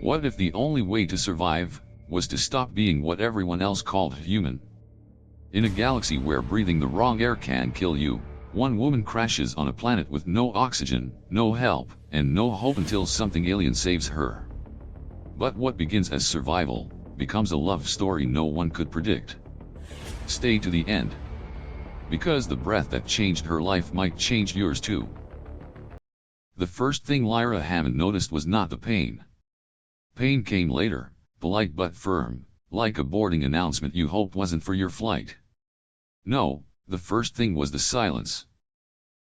What if the only way to survive was to stop being what everyone else called human? In a galaxy where breathing the wrong air can kill you, one woman crashes on a planet with no oxygen, no help, and no hope until something alien saves her. But what begins as survival becomes a love story no one could predict. Stay to the end, because the breath that changed her life might change yours too. The first thing Lyra Hammond noticed was not the pain. Pain came later, polite but firm, like a boarding announcement you hoped wasn't for your flight. No, the first thing was the silence.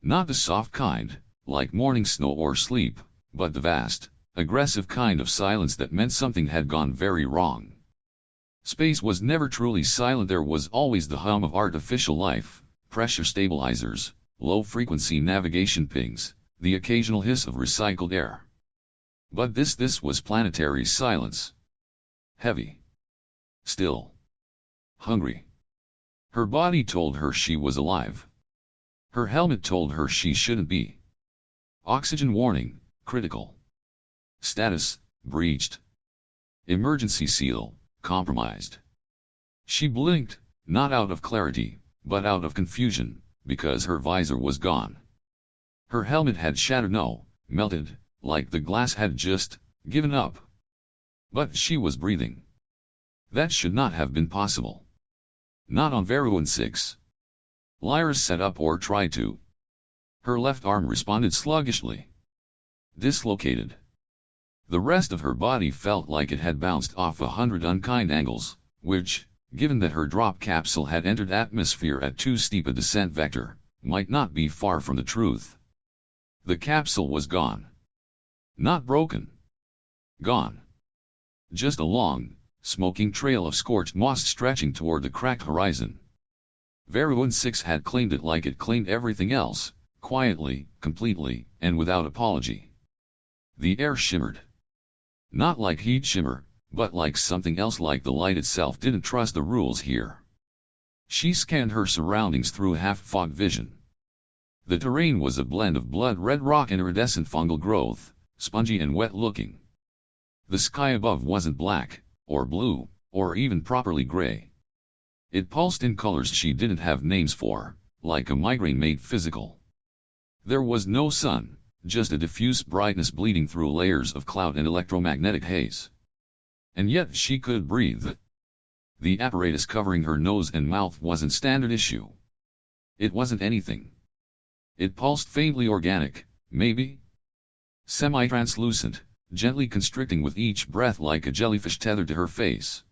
Not the soft kind, like morning snow or sleep, but the vast, aggressive kind of silence that meant something had gone very wrong. Space was never truly silent. There was always the hum of artificial life, pressure stabilizers, low-frequency navigation pings, the occasional hiss of recycled air. But this was planetary silence. Heavy. Still. Hungry. Her body told her she was alive. Her helmet told her she shouldn't be. Oxygen warning, critical. Status, breached. Emergency seal, compromised. She blinked, not out of clarity, but out of confusion, because her visor was gone. Her helmet had shattered, no, melted, like the glass had just given up. But she was breathing. That should not have been possible. Not on Lyra 6. Lyra sat up or tried to. Her left arm responded sluggishly. Dislocated. The rest of her body felt like it had bounced off 100 unkind angles, which, given that her drop capsule had entered atmosphere at too steep a descent vector, might not be far from the truth. The capsule was gone. Not broken. Gone. Just a long, smoking trail of scorched moss stretching toward the cracked horizon. Lyra 6 had claimed it like it claimed everything else, quietly, completely, and without apology. The air shimmered. Not like heat shimmer, but like something else, like the light itself didn't trust the rules here. She scanned her surroundings through half-fogged vision. The terrain was a blend of blood-red rock and iridescent fungal growth, spongy and wet-looking. The sky above wasn't black, or blue, or even properly gray. It pulsed in colors she didn't have names for, like a migraine made physical. There was no sun, just a diffuse brightness bleeding through layers of cloud and electromagnetic haze. And yet she could breathe. The apparatus covering her nose and mouth wasn't standard issue. It wasn't anything. It pulsed faintly organic, maybe? Semi-translucent, gently constricting with each breath like a jellyfish tethered to her face.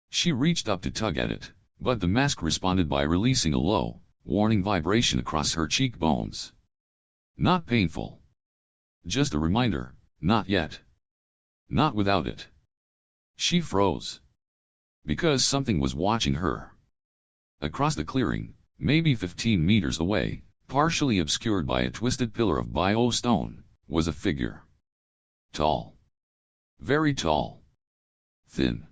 She reached up to tug at it, but the mask responded by releasing a low, warning vibration across her cheekbones. Not painful. Just a reminder, not yet. Not without it. She froze. Because something was watching her. Across the clearing, maybe 15 meters away, partially obscured by a twisted pillar of biostone, was a figure. Tall. Very tall. Thin.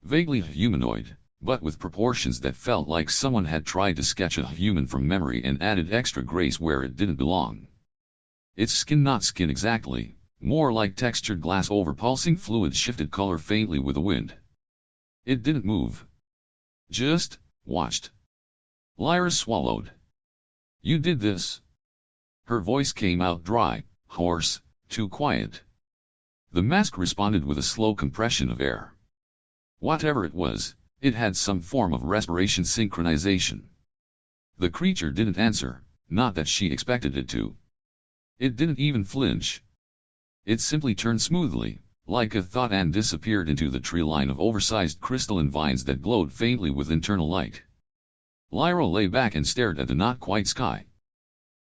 Vaguely humanoid, but with proportions that felt like someone had tried to sketch a human from memory and added extra grace where it didn't belong. Its skin, not skin exactly, more like textured glass over pulsing fluid, shifted color faintly with the wind. It didn't move. Just watched. Lyra swallowed. You did this? Her voice came out dry, hoarse, too quiet. The mask responded with a slow compression of air. Whatever it was, it had some form of respiration synchronization. The creature didn't answer, not that she expected it to. It didn't even flinch. It simply turned smoothly, like a thought, and disappeared into the tree line of oversized crystalline vines that glowed faintly with internal light. Lyra lay back and stared at the not-quite sky.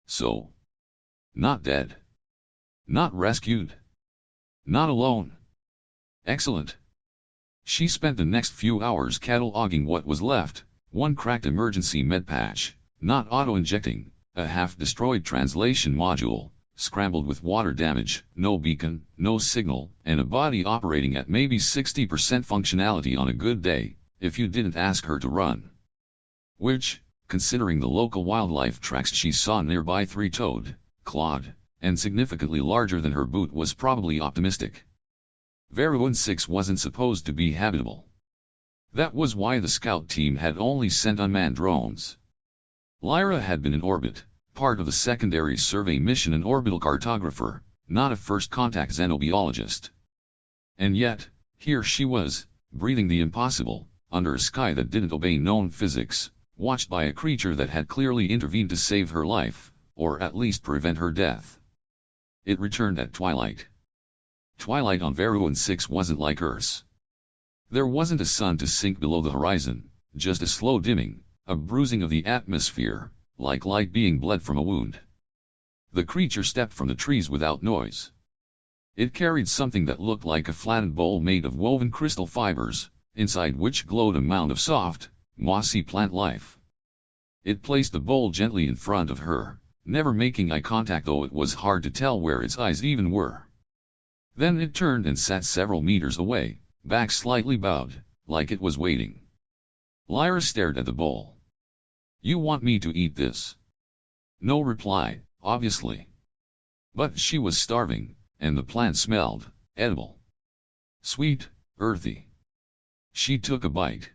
So. Not dead. Not rescued. Not alone. Excellent. She spent the next few hours cataloging what was left: one cracked emergency med patch, not auto-injecting, a half-destroyed translation module, scrambled with water damage, no beacon, no signal, and a body operating at maybe 60% functionality on a good day, if you didn't ask her to run. Which, considering the local wildlife tracks she saw nearby, three-toed, clawed, and significantly larger than her boot, was probably optimistic. Varroon 6 wasn't supposed to be habitable. That was why the scout team had only sent unmanned drones. Lyra had been in orbit, part of the secondary survey mission, an orbital cartographer, not a first-contact xenobiologist. And yet, here she was, breathing the impossible, under a sky that didn't obey known physics, watched by a creature that had clearly intervened to save her life, or at least prevent her death. It returned at twilight. Twilight on Varroon 6 wasn't like Earth's. There wasn't a sun to sink below the horizon, just a slow dimming, a bruising of the atmosphere, like light being bled from a wound. The creature stepped from the trees without noise. It carried something that looked like a flattened bowl made of woven crystal fibers, inside which glowed a mound of soft, mossy plant life. It placed the bowl gently in front of her, never making eye contact, though it was hard to tell where its eyes even were. Then it turned and sat several meters away, back slightly bowed, like it was waiting. Lyra stared at the bowl. "You want me to eat this?" No reply, obviously. But she was starving, and the plant smelled edible. Sweet, earthy. She took a bite.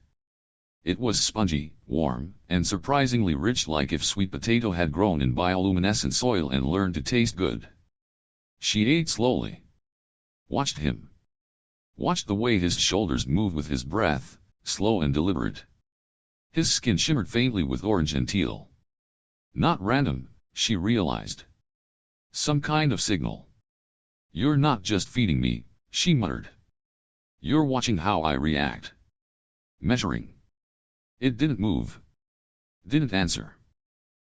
It was spongy, warm, and surprisingly rich, like if sweet potato had grown in bioluminescent soil and learned to taste good. She ate slowly. Watched him. Watched the way his shoulders moved with his breath, slow and deliberate. His skin shimmered faintly with orange and teal. Not random, she realized. Some kind of signal. "You're not just feeding me," she muttered. "You're watching how I react." Measuring. It didn't move. Didn't answer.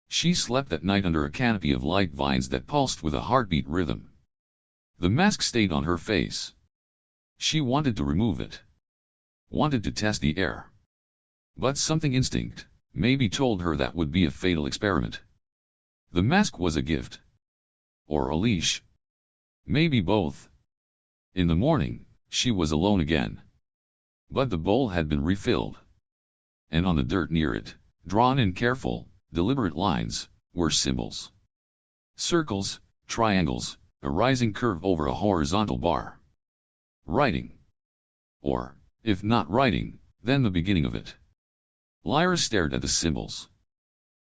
She slept that night under a canopy of light vines that pulsed with a heartbeat rhythm. The mask stayed on her face. She wanted to remove it. Wanted to test the air. But something instinct, maybe, told her that would be a fatal experiment. The mask was a gift. Or a leash. Maybe both. In the morning, she was alone again. But the bowl had been refilled. And on the dirt near it, drawn in careful, deliberate lines, were symbols. Circles, triangles, a rising curve over a horizontal bar. Writing. Or, if not writing, then the beginning of it. Lyra stared at the symbols.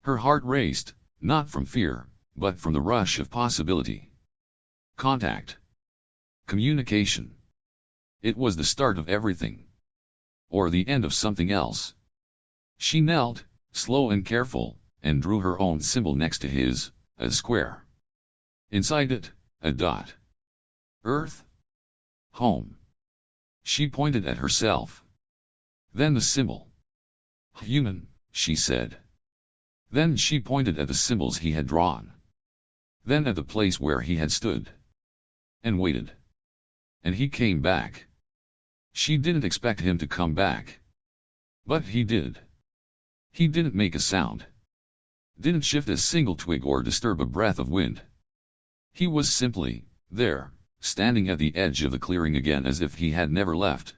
Her heart raced, not from fear, but from the rush of possibility. Contact. Communication. It was the start of everything. Or the end of something else. She knelt, slow and careful, and drew her own symbol next to his, a square. Inside it, a dot. Earth. Home. She pointed at herself. Then the symbol. Human, she said. Then she pointed at the symbols he had drawn. Then at the place where he had stood. And waited. And he came back. She didn't expect him to come back. But he did. He didn't make a sound. Didn't shift a single twig or disturb a breath of wind. He was simply there, standing at the edge of the clearing again, as if he had never left.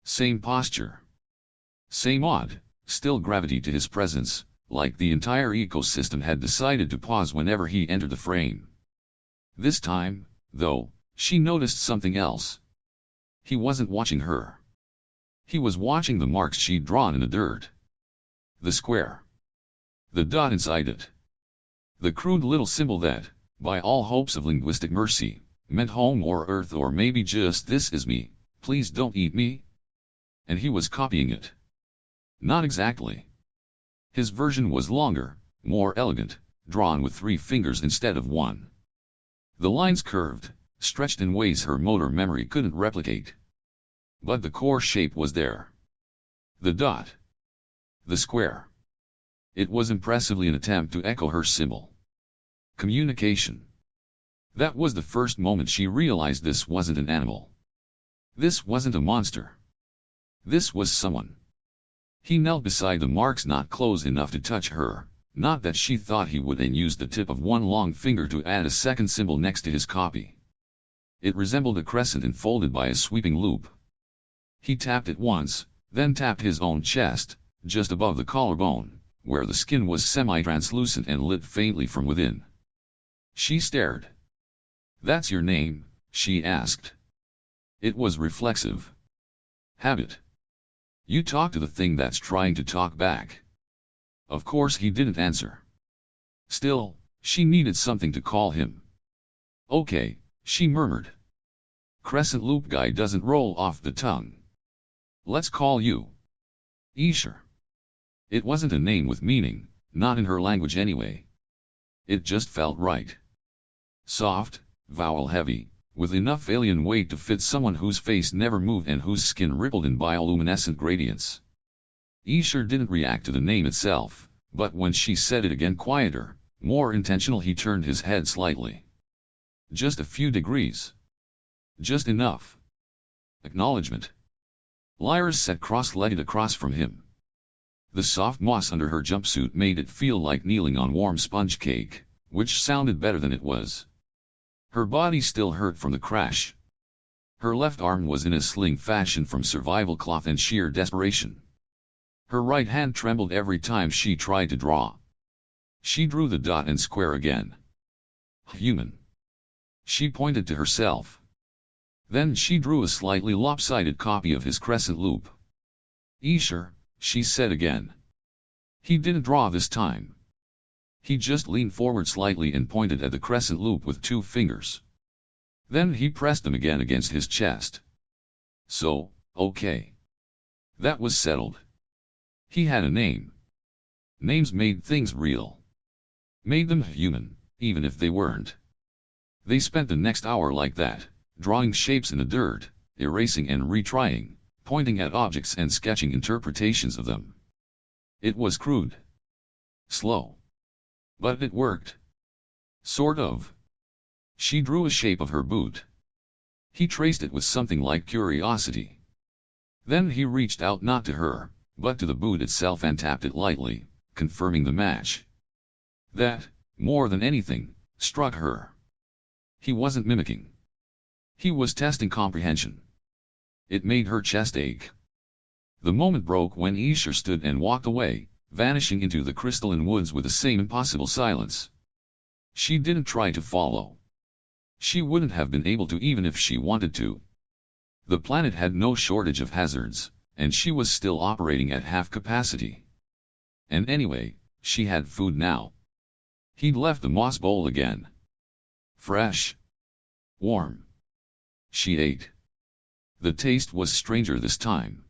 Same posture. Same odd, still gravity to his presence, like the entire ecosystem had decided to pause whenever he entered the frame. This time, though, she noticed something else. He wasn't watching her. He was watching the marks she'd drawn in the dirt. The square. The dot inside it. The crude little symbol that, by all hopes of linguistic mercy, meant home or earth, or maybe just "this is me, please don't eat me." And he was copying it. Not exactly. His version was longer, more elegant, drawn with 3 fingers instead of 1. The lines curved, stretched in ways her motor memory couldn't replicate. But the core shape was there. The dot. The square. It was impressively an attempt to echo her symbol. Communication. That was the first moment she realized this wasn't an animal. This wasn't a monster. This was someone. He knelt beside the marks, not close enough to touch her, not that she thought he would, and used the tip of one long finger to add a second symbol next to his copy. It resembled a crescent enfolded by a sweeping loop. He tapped it once, then tapped his own chest, just above the collarbone, where the skin was semi-translucent and lit faintly from within. She stared. "That's your name?" she asked. It was reflexive. Habit. You talk to the thing that's trying to talk back. Of course he didn't answer. Still, she needed something to call him. Okay, she murmured. Crescent loop guy doesn't roll off the tongue. Let's call you Eshar. It wasn't a name with meaning, not in her language anyway. It just felt right. Soft, vowel heavy, with enough alien weight to fit someone whose face never moved and whose skin rippled in bioluminescent gradients. Eshar didn't react to the name itself, but when she said it again quieter, more intentional, he turned his head slightly. Just a few degrees. Just enough. Acknowledgement. Lyra sat cross-legged across from him. The soft moss under her jumpsuit made it feel like kneeling on warm sponge cake, which sounded better than it was. Her body still hurt from the crash. Her left arm was in a sling fashioned from survival cloth and sheer desperation. Her right hand trembled every time she tried to draw. She drew the dot and square again. Human. She pointed to herself. Then she drew a slightly lopsided copy of his crescent loop. Eshar, she said again. He didn't draw this time. He just leaned forward slightly and pointed at the crescent loop with 2 fingers. Then he pressed them again against his chest. So, okay. That was settled. He had a name. Names made things real. Made them human, even if they weren't. They spent the next hour like that, drawing shapes in the dirt, erasing and retrying, pointing at objects and sketching interpretations of them. It was crude. Slow. But it worked. Sort of. She drew a shape of her boot. He traced it with something like curiosity. Then he reached out not to her, but to the boot itself and tapped it lightly, confirming the match. That, more than anything, struck her. He wasn't mimicking. He was testing comprehension. It made her chest ache. The moment broke when Eshar stood and walked away, vanishing into the crystalline woods with the same impossible silence. She didn't try to follow. She wouldn't have been able to even if she wanted to. The planet had no shortage of hazards, and she was still operating at half capacity. And anyway, she had food now. He'd left the moss bowl again. Fresh. Warm. She ate. The taste was stranger this time.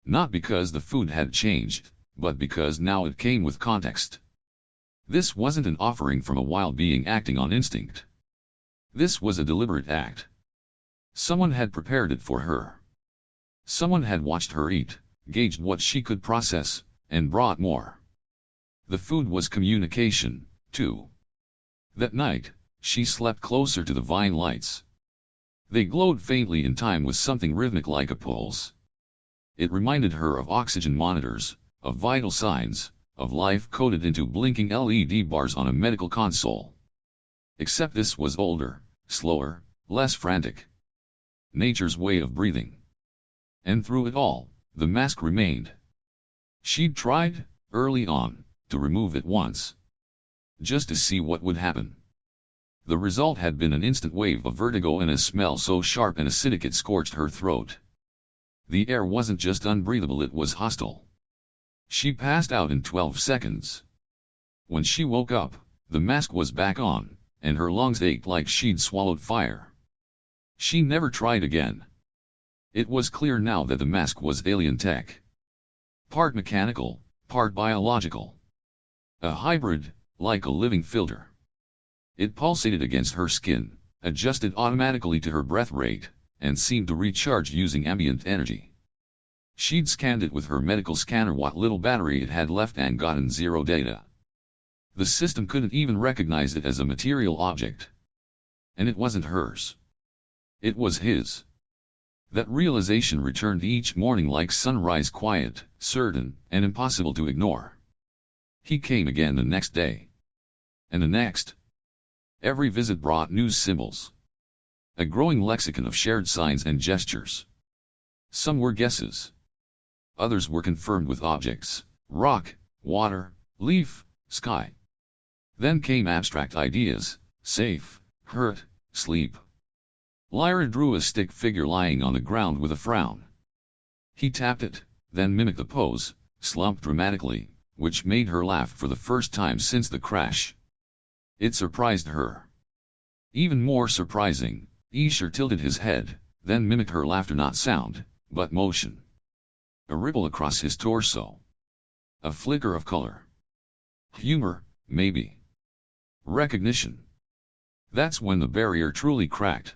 Not because the food had changed, but because now it came with context. This wasn't an offering from a wild being acting on instinct. This was a deliberate act. Someone had prepared it for her. Someone had watched her eat, gauged what she could process, and brought more. The food was communication, too. That night, she slept closer to the vine lights. They glowed faintly in time with something rhythmic like a pulse. It reminded her of oxygen monitors, of vital signs, of life coded into blinking LED bars on a medical console. Except this was older, slower, less frantic. Nature's way of breathing. And through it all, the mask remained. She'd tried, early on, to remove it once. Just to see what would happen. The result had been an instant wave of vertigo and a smell so sharp and acidic it scorched her throat. The air wasn't just unbreathable, it was hostile. She passed out in 12 seconds. When she woke up, the mask was back on, and her lungs ached like she'd swallowed fire. She never tried again. It was clear now that the mask was alien tech. Part mechanical, part biological. A hybrid, like a living filter. It pulsated against her skin, adjusted automatically to her breath rate, and seemed to recharge using ambient energy. She'd scanned it with her medical scanner what little battery it had left and gotten zero data. The system couldn't even recognize it as a material object. And it wasn't hers. It was his. That realization returned each morning like sunrise, quiet, certain, and impossible to ignore. He came again the next day. And the next. Every visit brought new symbols. A growing lexicon of shared signs and gestures. Some were guesses. Others were confirmed with objects: rock, water, leaf, sky. Then came abstract ideas: safe, hurt, sleep. Lyra drew a stick figure lying on the ground with a frown. He tapped it, then mimicked the pose, slumped dramatically, which made her laugh for the first time since the crash. It surprised her. Even more surprising, Eshar tilted his head, then mimicked her laughter, not sound, but motion. A ripple across his torso. A flicker of color. Humor, maybe. Recognition. That's when the barrier truly cracked.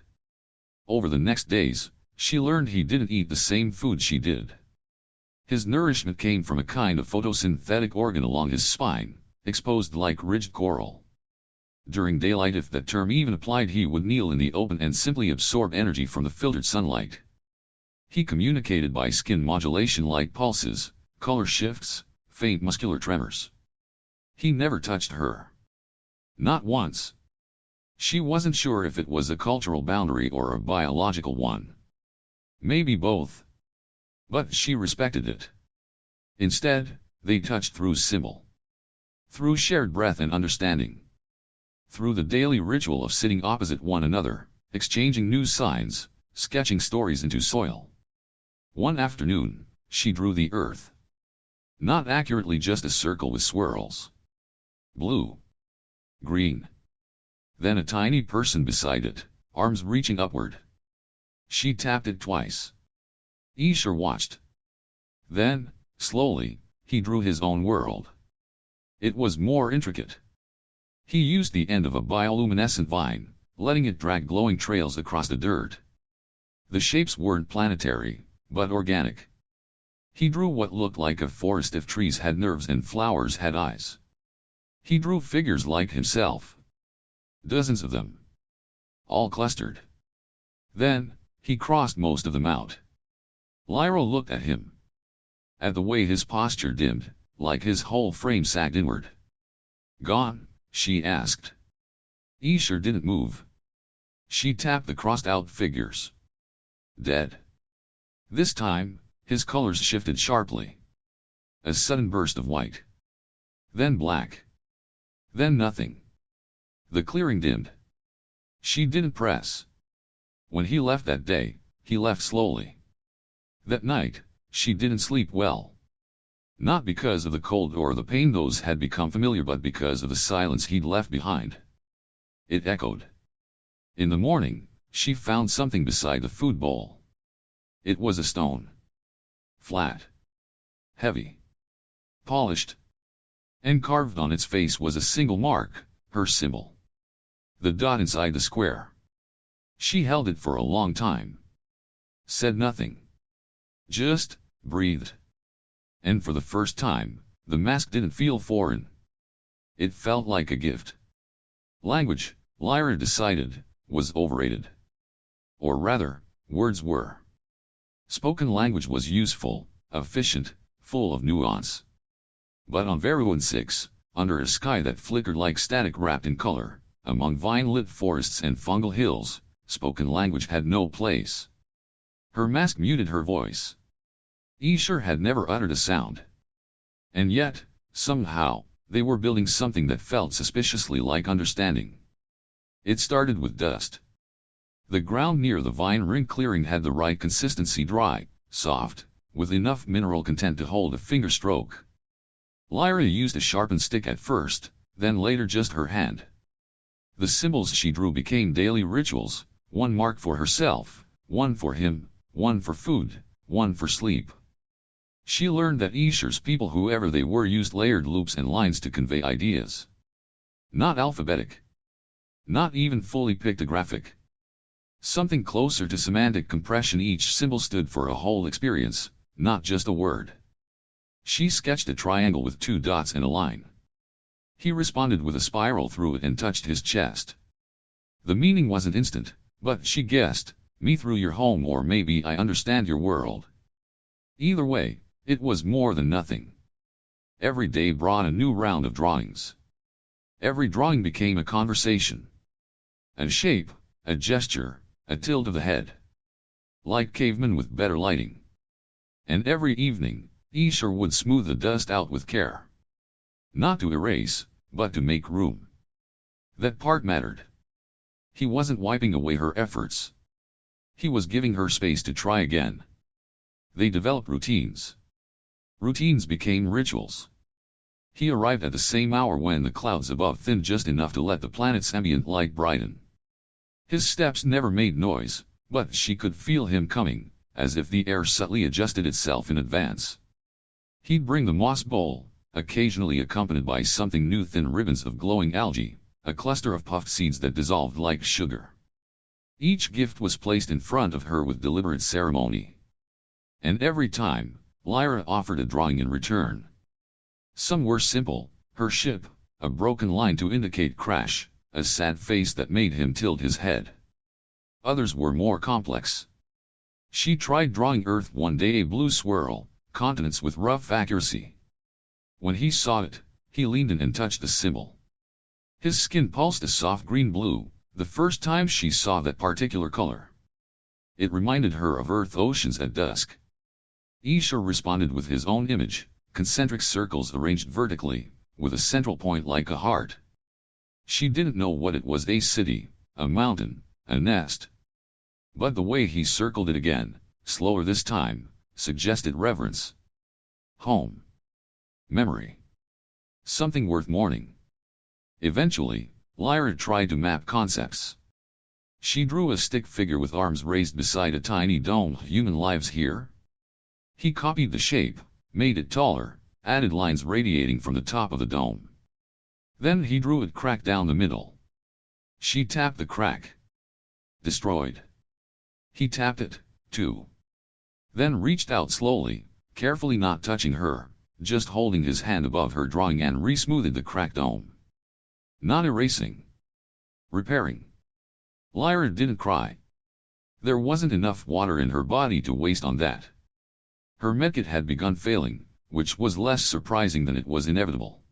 Over the next days, she learned he didn't eat the same food she did. His nourishment came from a kind of photosynthetic organ along his spine, exposed like ridged coral. During daylight, if that term even applied, he would kneel in the open and simply absorb energy from the filtered sunlight. He communicated by skin modulation, like pulses, color shifts, faint muscular tremors. He never touched her. Not once. She wasn't sure if it was a cultural boundary or a biological one. Maybe both. But she respected it. Instead, they touched through symbol. Through shared breath and understanding. Through the daily ritual of sitting opposite one another, exchanging news signs, sketching stories into soil. One afternoon, she drew the earth. Not accurately, just a circle with swirls. Blue. Green. Then a tiny person beside it, arms reaching upward. She tapped it twice. Eshar watched. Then, slowly, he drew his own world. It was more intricate. He used the end of a bioluminescent vine, letting it drag glowing trails across the dirt. The shapes weren't planetary, but organic. He drew what looked like a forest if trees had nerves and flowers had eyes. He drew figures like himself. Dozens of them. All clustered. Then, he crossed most of them out. Lyra looked at him. At the way his posture dimmed, like his whole frame sagged inward. Gone? She asked. Eshar didn't move. She tapped the crossed-out figures. Dead. This time, his colors shifted sharply. A sudden burst of white. Then black. Then nothing. The clearing dimmed. She didn't press. When he left that day, he left slowly. That night, she didn't sleep well. Not because of the cold or the pain, those had become familiar, but because of the silence he'd left behind. It echoed. In the morning, she found something beside the food bowl. It was a stone. Flat. Heavy. Polished. And carved on its face was a single mark, her symbol. The dot inside the square. She held it for a long time. Said nothing. Just breathed. And for the first time, the mask didn't feel foreign. It felt like a gift. Language, Lyra decided, was overrated. Or rather, words were. Spoken language was useful, efficient, full of nuance. But on Veruan 6, under a sky that flickered like static wrapped in color, among vine-lit forests and fungal hills, spoken language had no place. Her mask muted her voice. Eshar had never uttered a sound. And yet, somehow, they were building something that felt suspiciously like understanding. It started with dust. The ground near the vine ring clearing had the right consistency, dry, soft, with enough mineral content to hold a finger stroke. Lyra used a sharpened stick at first, then later just her hand. The symbols she drew became daily rituals, one marked for herself, one for him, one for food, one for sleep. She learned that Eshar's people, whoever they were, used layered loops and lines to convey ideas. Not alphabetic. Not even fully pictographic. Something closer to semantic compression. Each symbol stood for a whole experience, not just a word. She sketched a triangle with 2 dots and a line. He responded with a spiral through it and touched his chest. The meaning wasn't instant, but she guessed, me through your home, or maybe I understand your world. Either way, it was more than nothing. Every day brought a new round of drawings. Every drawing became a conversation. A shape, a gesture, a tilt of the head. Like cavemen with better lighting. And every evening, Eshar would smooth the dust out with care. Not to erase, but to make room. That part mattered. He wasn't wiping away her efforts. He was giving her space to try again. They developed routines. Routines became rituals. He arrived at the same hour when the clouds above thinned just enough to let the planet's ambient light brighten. His steps never made noise, but she could feel him coming, as if the air subtly adjusted itself in advance. He'd bring the moss bowl, occasionally accompanied by something new: thin ribbons of glowing algae, a cluster of puffed seeds that dissolved like sugar. Each gift was placed in front of her with deliberate ceremony. And every time, Lyra offered a drawing in return. Some were simple: her ship, a broken line to indicate crash, a sad face that made him tilt his head. Others were more complex. She tried drawing Earth one day, a blue swirl, continents with rough accuracy. When he saw it, he leaned in and touched the symbol. His skin pulsed a soft green-blue, the first time she saw that particular color. It reminded her of Earth oceans at dusk. Eshar responded with his own image, concentric circles arranged vertically, with a central point like a heart. She didn't know what it was: a city, a mountain, a nest. But the way he circled it again, slower this time, suggested reverence. Home. Memory. Something worth mourning. Eventually, Lyra tried to map concepts. She drew a stick figure with arms raised beside a tiny dome. Human lives here? He copied the shape, made it taller, added lines radiating from the top of the dome. Then he drew a crack down the middle. She tapped the crack. Destroyed. He tapped it, too. Then reached out slowly, carefully, not touching her, just holding his hand above her drawing, and re-smoothed the cracked dome. Not erasing. Repairing. Lyra didn't cry. There wasn't enough water in her body to waste on that. Her medkit had begun failing, which was less surprising than it was inevitable.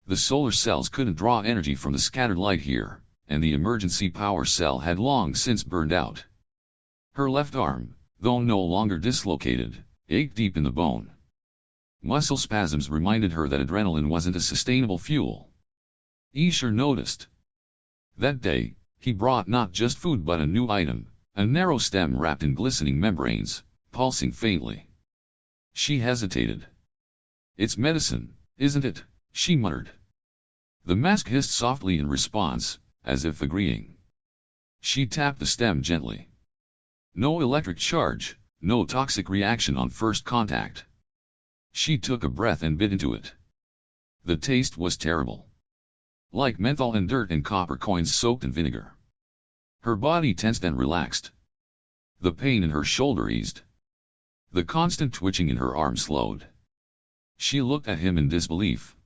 The solar cells couldn't draw energy from the scattered light here, and the emergency power cell had long since burned out. Her left arm, though no longer dislocated, ached deep in the bone. Muscle spasms reminded her that adrenaline wasn't a sustainable fuel. Eshar noticed. That day, he brought not just food but a new item, a narrow stem wrapped in glistening membranes, pulsing faintly. She hesitated. "It's medicine, isn't it?" she muttered. The mask hissed softly in response, as if agreeing. She tapped the stem gently. No electric charge, no toxic reaction on first contact. She took a breath and bit into it. The taste was terrible. Like menthol and dirt and copper coins soaked in vinegar. Her body tensed and relaxed. The pain in her shoulder eased. The constant twitching in her arm slowed. She looked at him in disbelief.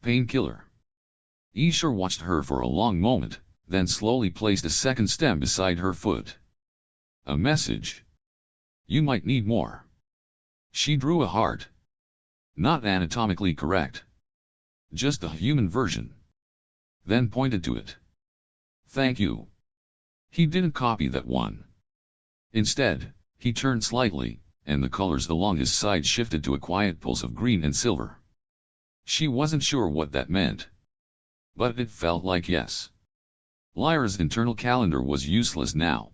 Painkiller. Eshar watched her for a long moment, then slowly placed a second stem beside her foot. A message. "You might need more." She drew a heart. Not anatomically correct. Just the human version. Then pointed to it. "Thank you." He didn't copy that one. Instead, he turned slightly, and the colors along his side shifted to a quiet pulse of green and silver. She wasn't sure what that meant. But it felt like yes. Lyra's internal calendar was useless now.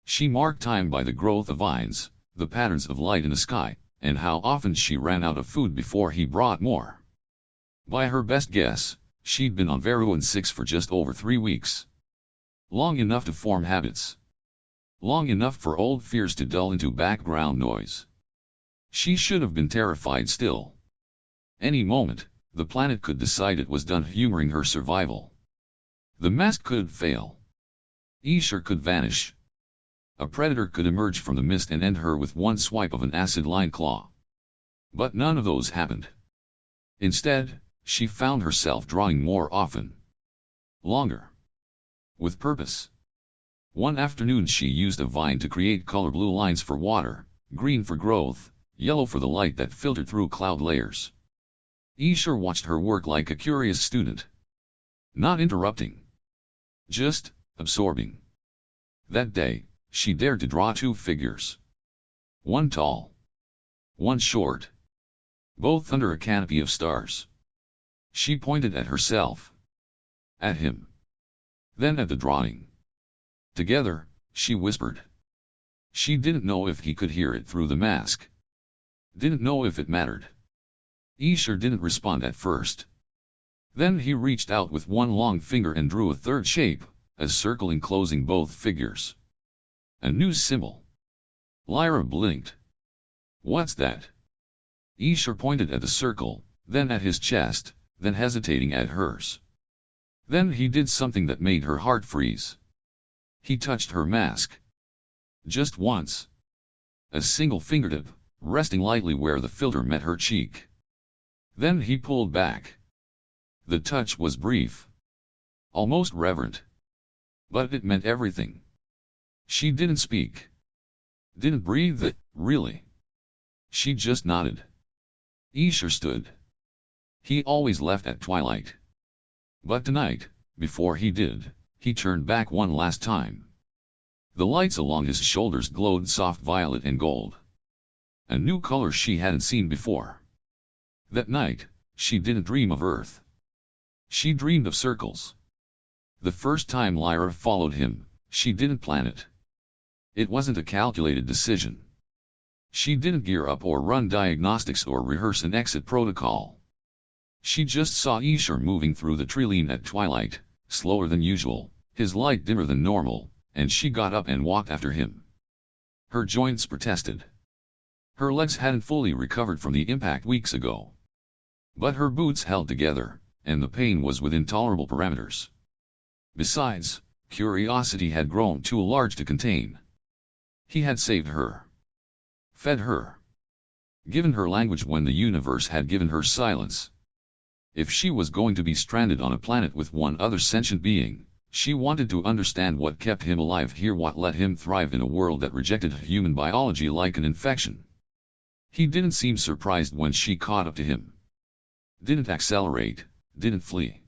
She marked time by the growth of vines, the patterns of light in the sky, and how often she ran out of food before he brought more. By her best guess, she'd been on Veruan 6 for just over 3 weeks. Long enough to form habits. Long enough for old fears to dull into background noise. She should have been terrified still. Any moment, the planet could decide it was done humoring her survival. The mask could fail. Eshar could vanish. A predator could emerge from the mist and end her with one swipe of an acid-lined claw. But none of those happened. Instead, she found herself drawing more often. Longer. With purpose. One afternoon she used a vine to create color: blue lines for water, green for growth, yellow for the light that filtered through cloud layers. Eshar watched her work like a curious student. Not interrupting. Just absorbing. That day, she dared to draw 2 figures. One tall. One short. Both under a canopy of stars. She pointed at herself. At him. Then at the drawing. Together, she whispered, She didn't know if he could hear it through the mask. Didn't know if it mattered. Eshar didn't respond at first. Then he reached out with one long finger and drew a third shape, a circle enclosing both figures. A new symbol. Lyra blinked. What's that? Eshar pointed at the circle, then at his chest, then hesitating at hers. Then he did something that made her heart freeze. He touched her mask. Just once. A single fingertip, resting lightly where the filter met her cheek. Then he pulled back. The touch was brief. Almost reverent. But it meant everything. She didn't speak. Didn't breathe, really. She just nodded. Eshar stood. He always left at twilight. But tonight, before he did, he turned back one last time. The lights along his shoulders glowed soft violet and gold. A new color she hadn't seen before. That night, she didn't dream of Earth. She dreamed of circles. The first time Lyra followed him, she didn't plan it. It wasn't a calculated decision. She didn't gear up or run diagnostics or rehearse an exit protocol. She just saw Eshar moving through the tree line at twilight, slower than usual, his light dimmer than normal, and she got up and walked after him. Her joints protested. Her legs hadn't fully recovered from the impact weeks ago. But her boots held together, and the pain was within tolerable parameters. Besides, curiosity had grown too large to contain. He had saved her. Fed her. Given her language when the universe had given her silence. If she was going to be stranded on a planet with one other sentient being, she wanted to understand what kept him alive here, what let him thrive in a world that rejected human biology like an infection. He didn't seem surprised when she caught up to him. Didn't accelerate, didn't flee.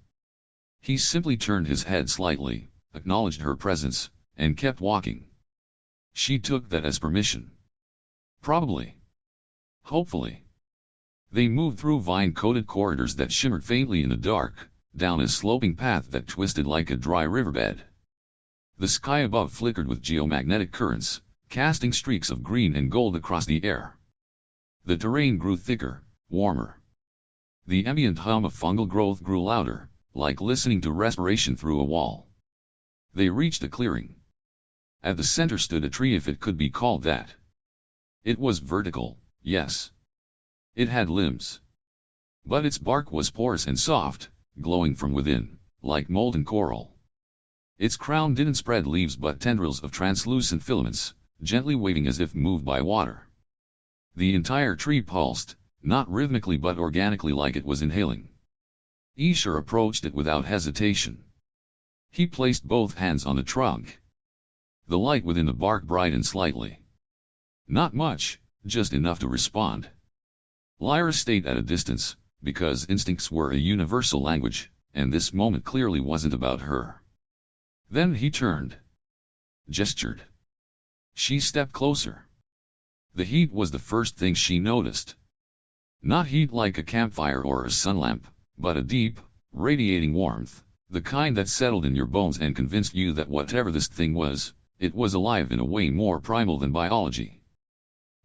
He simply turned his head slightly, acknowledged her presence, and kept walking. She took that as permission. Probably. Hopefully. They moved through vine-coated corridors that shimmered faintly in the dark, down a sloping path that twisted like a dry riverbed. The sky above flickered with geomagnetic currents, casting streaks of green and gold across the air. The terrain grew thicker, warmer. The ambient hum of fungal growth grew louder, like listening to respiration through a wall. They reached a clearing. At the center stood a tree, if it could be called that. It was vertical, yes. It had limbs. But its bark was porous and soft, glowing from within, like molten coral. Its crown didn't spread leaves but tendrils of translucent filaments, gently waving as if moved by water. The entire tree pulsed, not rhythmically but organically, like it was inhaling. Eshar approached it without hesitation. He placed both hands on the trunk. The light within the bark brightened slightly. Not much, just enough to respond. Lyra stayed at a distance, because instincts were a universal language, and this moment clearly wasn't about her. Then he turned. Gestured. She stepped closer. The heat was the first thing she noticed. Not heat like a campfire or a sun lamp, but a deep, radiating warmth, the kind that settled in your bones and convinced you that whatever this thing was, it was alive in a way more primal than biology.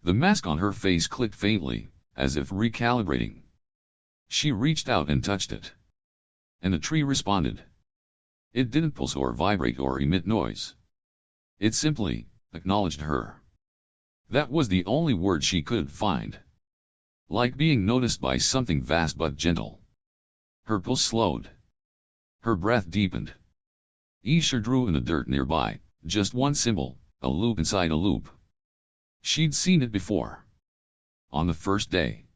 The mask on her face clicked faintly, as if recalibrating. She reached out and touched it. And the tree responded. It didn't pulse or vibrate or emit noise. It simply acknowledged her. That was the only word she could find. Like being noticed by something vast but gentle. Her pulse slowed. Her breath deepened. Eshar drew in the dirt nearby, just one symbol, a loop inside a loop. She'd seen it before. On the first day.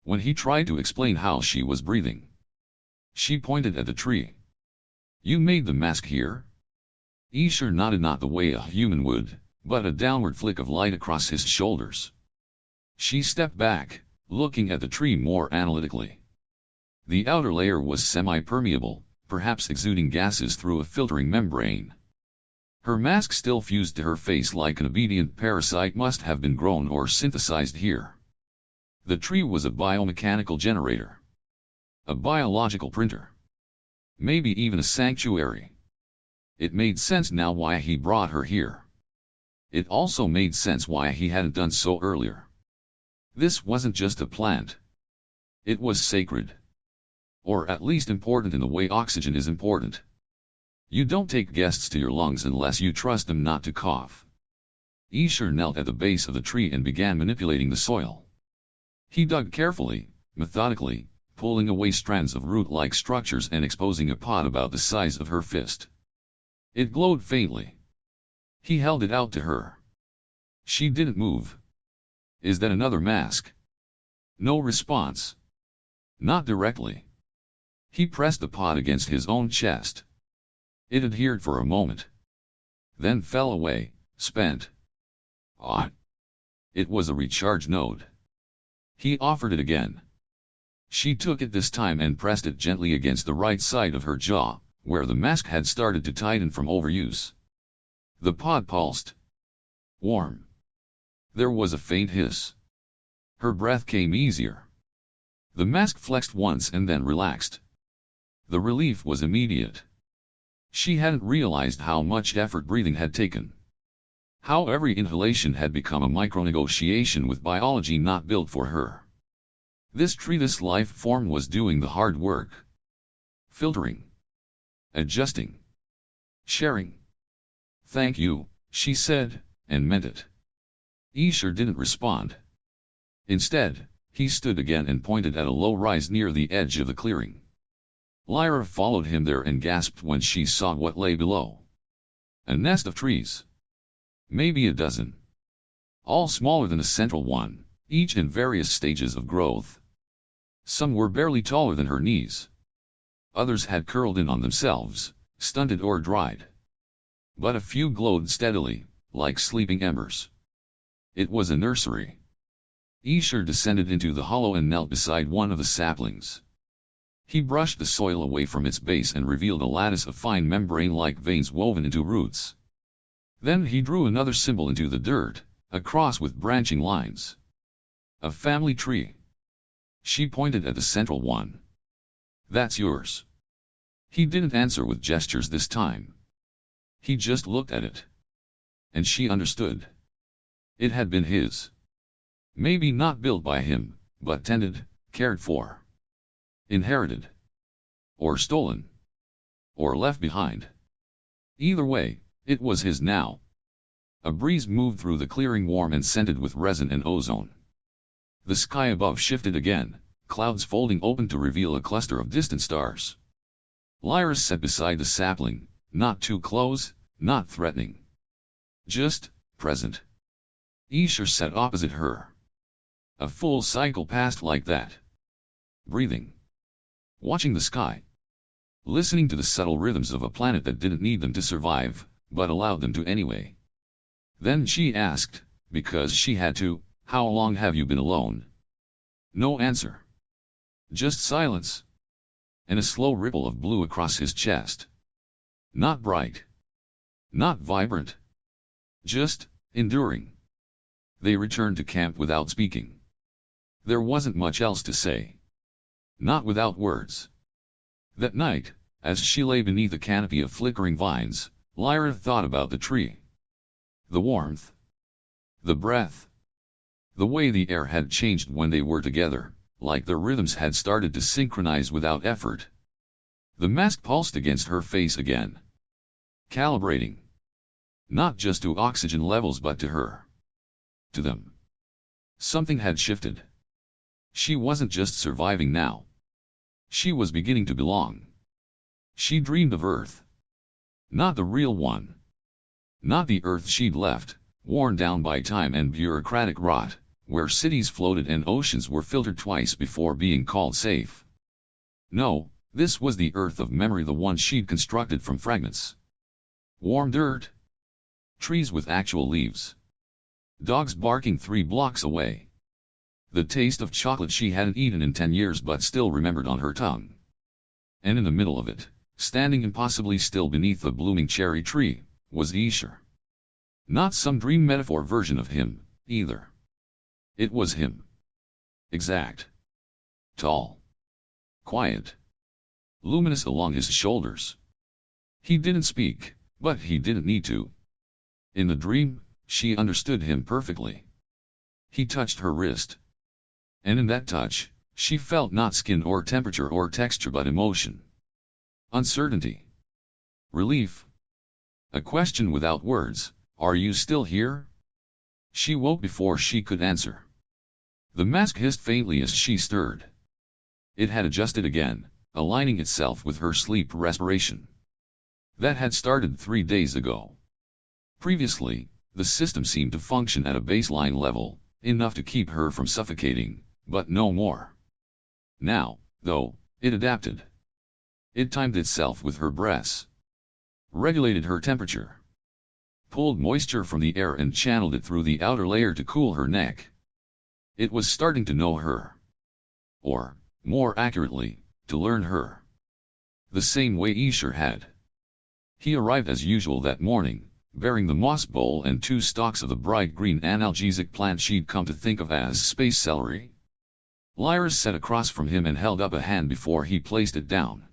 When he tried to explain how she was breathing. She pointed at the tree. You made the mask here? Eshar nodded, not the way a human would, but a downward flick of light across his shoulders. She stepped back, looking at the tree more analytically. The outer layer was semi-permeable, perhaps exuding gases through a filtering membrane. Her mask still fused to her face like an obedient parasite, must have been grown or synthesized here. The tree was a biomechanical generator. A biological printer. Maybe even a sanctuary. It made sense now why he brought her here. It also made sense why he hadn't done so earlier. This wasn't just a plant. It was sacred. Or at least important in the way oxygen is important. You don't take guests to your lungs unless you trust them not to cough. Eshar knelt at the base of the tree and began manipulating the soil. He dug carefully, methodically, pulling away strands of root-like structures and exposing a pod about the size of her fist. It glowed faintly. He held it out to her. She didn't move. Is that another mask? No response. Not directly. He pressed the pod against his own chest. It adhered for a moment. Then fell away, spent. Ah! It was a recharge node. He offered it again. She took it this time and pressed it gently against the right side of her jaw, where the mask had started to tighten from overuse. The pod pulsed. Warm. There was a faint hiss. Her breath came easier. The mask flexed once and then relaxed. The relief was immediate. She hadn't realized how much effort breathing had taken. How every inhalation had become a micro-negotiation with biology not built for her. This treatise life form was doing the hard work. Filtering. Adjusting. Sharing. Thank you, she said, and meant it. Eshar didn't respond. Instead, he stood again and pointed at a low rise near the edge of the clearing. Lyra followed him there and gasped when she saw what lay below. A nest of trees. Maybe a dozen. All smaller than a central one, each in various stages of growth. Some were barely taller than her knees. Others had curled in on themselves, stunted or dried. But a few glowed steadily, like sleeping embers. It was a nursery. Eshar descended into the hollow and knelt beside one of the saplings. He brushed the soil away from its base and revealed a lattice of fine membrane-like veins woven into roots. Then he drew another symbol into the dirt, a cross with branching lines. A family tree. She pointed at the central one. That's yours. He didn't answer with gestures this time. He just looked at it. And she understood. It had been his. Maybe not built by him, but tended, cared for. Inherited. Or stolen. Or left behind. Either way, it was his now. A breeze moved through the clearing, warm and scented with resin and ozone. The sky above shifted again, clouds folding open to reveal a cluster of distant stars. Lyra sat beside the sapling, not too close, not threatening. Just, present. Eshar sat opposite her. A full cycle passed like that. Breathing. Watching the sky. Listening to the subtle rhythms of a planet that didn't need them to survive, but allowed them to anyway. Then she asked, because she had to, how long have you been alone? No answer. Just silence. And a slow ripple of blue across his chest. Not bright. Not vibrant. Just, enduring. They returned to camp without speaking. There wasn't much else to say. Not without words. That night, as she lay beneath a canopy of flickering vines, Lyra thought about the tree. The warmth. The breath. The way the air had changed when they were together, like their rhythms had started to synchronize without effort. The mask pulsed against her face again. Calibrating. Not just to oxygen levels but to her. To them. Something had shifted. She wasn't just surviving now. She was beginning to belong. She dreamed of Earth. Not the real one. Not the Earth she'd left, worn down by time and bureaucratic rot, where cities floated and oceans were filtered twice before being called safe. No, this was the Earth of memory, the one she'd constructed from fragments. Warm dirt. Trees with actual leaves. Dogs barking 3 blocks away. The taste of chocolate she hadn't eaten in 10 years but still remembered on her tongue. And in the middle of it, standing impossibly still beneath the blooming cherry tree, was Eshar. Not some dream metaphor version of him, either. It was him. Exact. Tall. Quiet. Luminous along his shoulders. He didn't speak, but he didn't need to. In the dream, she understood him perfectly. He touched her wrist. And in that touch, she felt not skin or temperature or texture but emotion. Uncertainty. Relief. A question without words, "Are you still here?" She woke before she could answer. The mask hissed faintly as she stirred. It had adjusted again, aligning itself with her sleep respiration. That had started 3 days ago. Previously, the system seemed to function at a baseline level, enough to keep her from suffocating, but no more. Now, though, it adapted. It timed itself with her breaths. Regulated her temperature. Pulled moisture from the air and channeled it through the outer layer to cool her neck. It was starting to know her. Or, more accurately, to learn her. The same way Eshar had. He arrived as usual that morning, bearing the moss bowl and 2 stalks of the bright green analgesic plant she'd come to think of as space celery. Lyra sat across from him and held up a hand before he placed it down.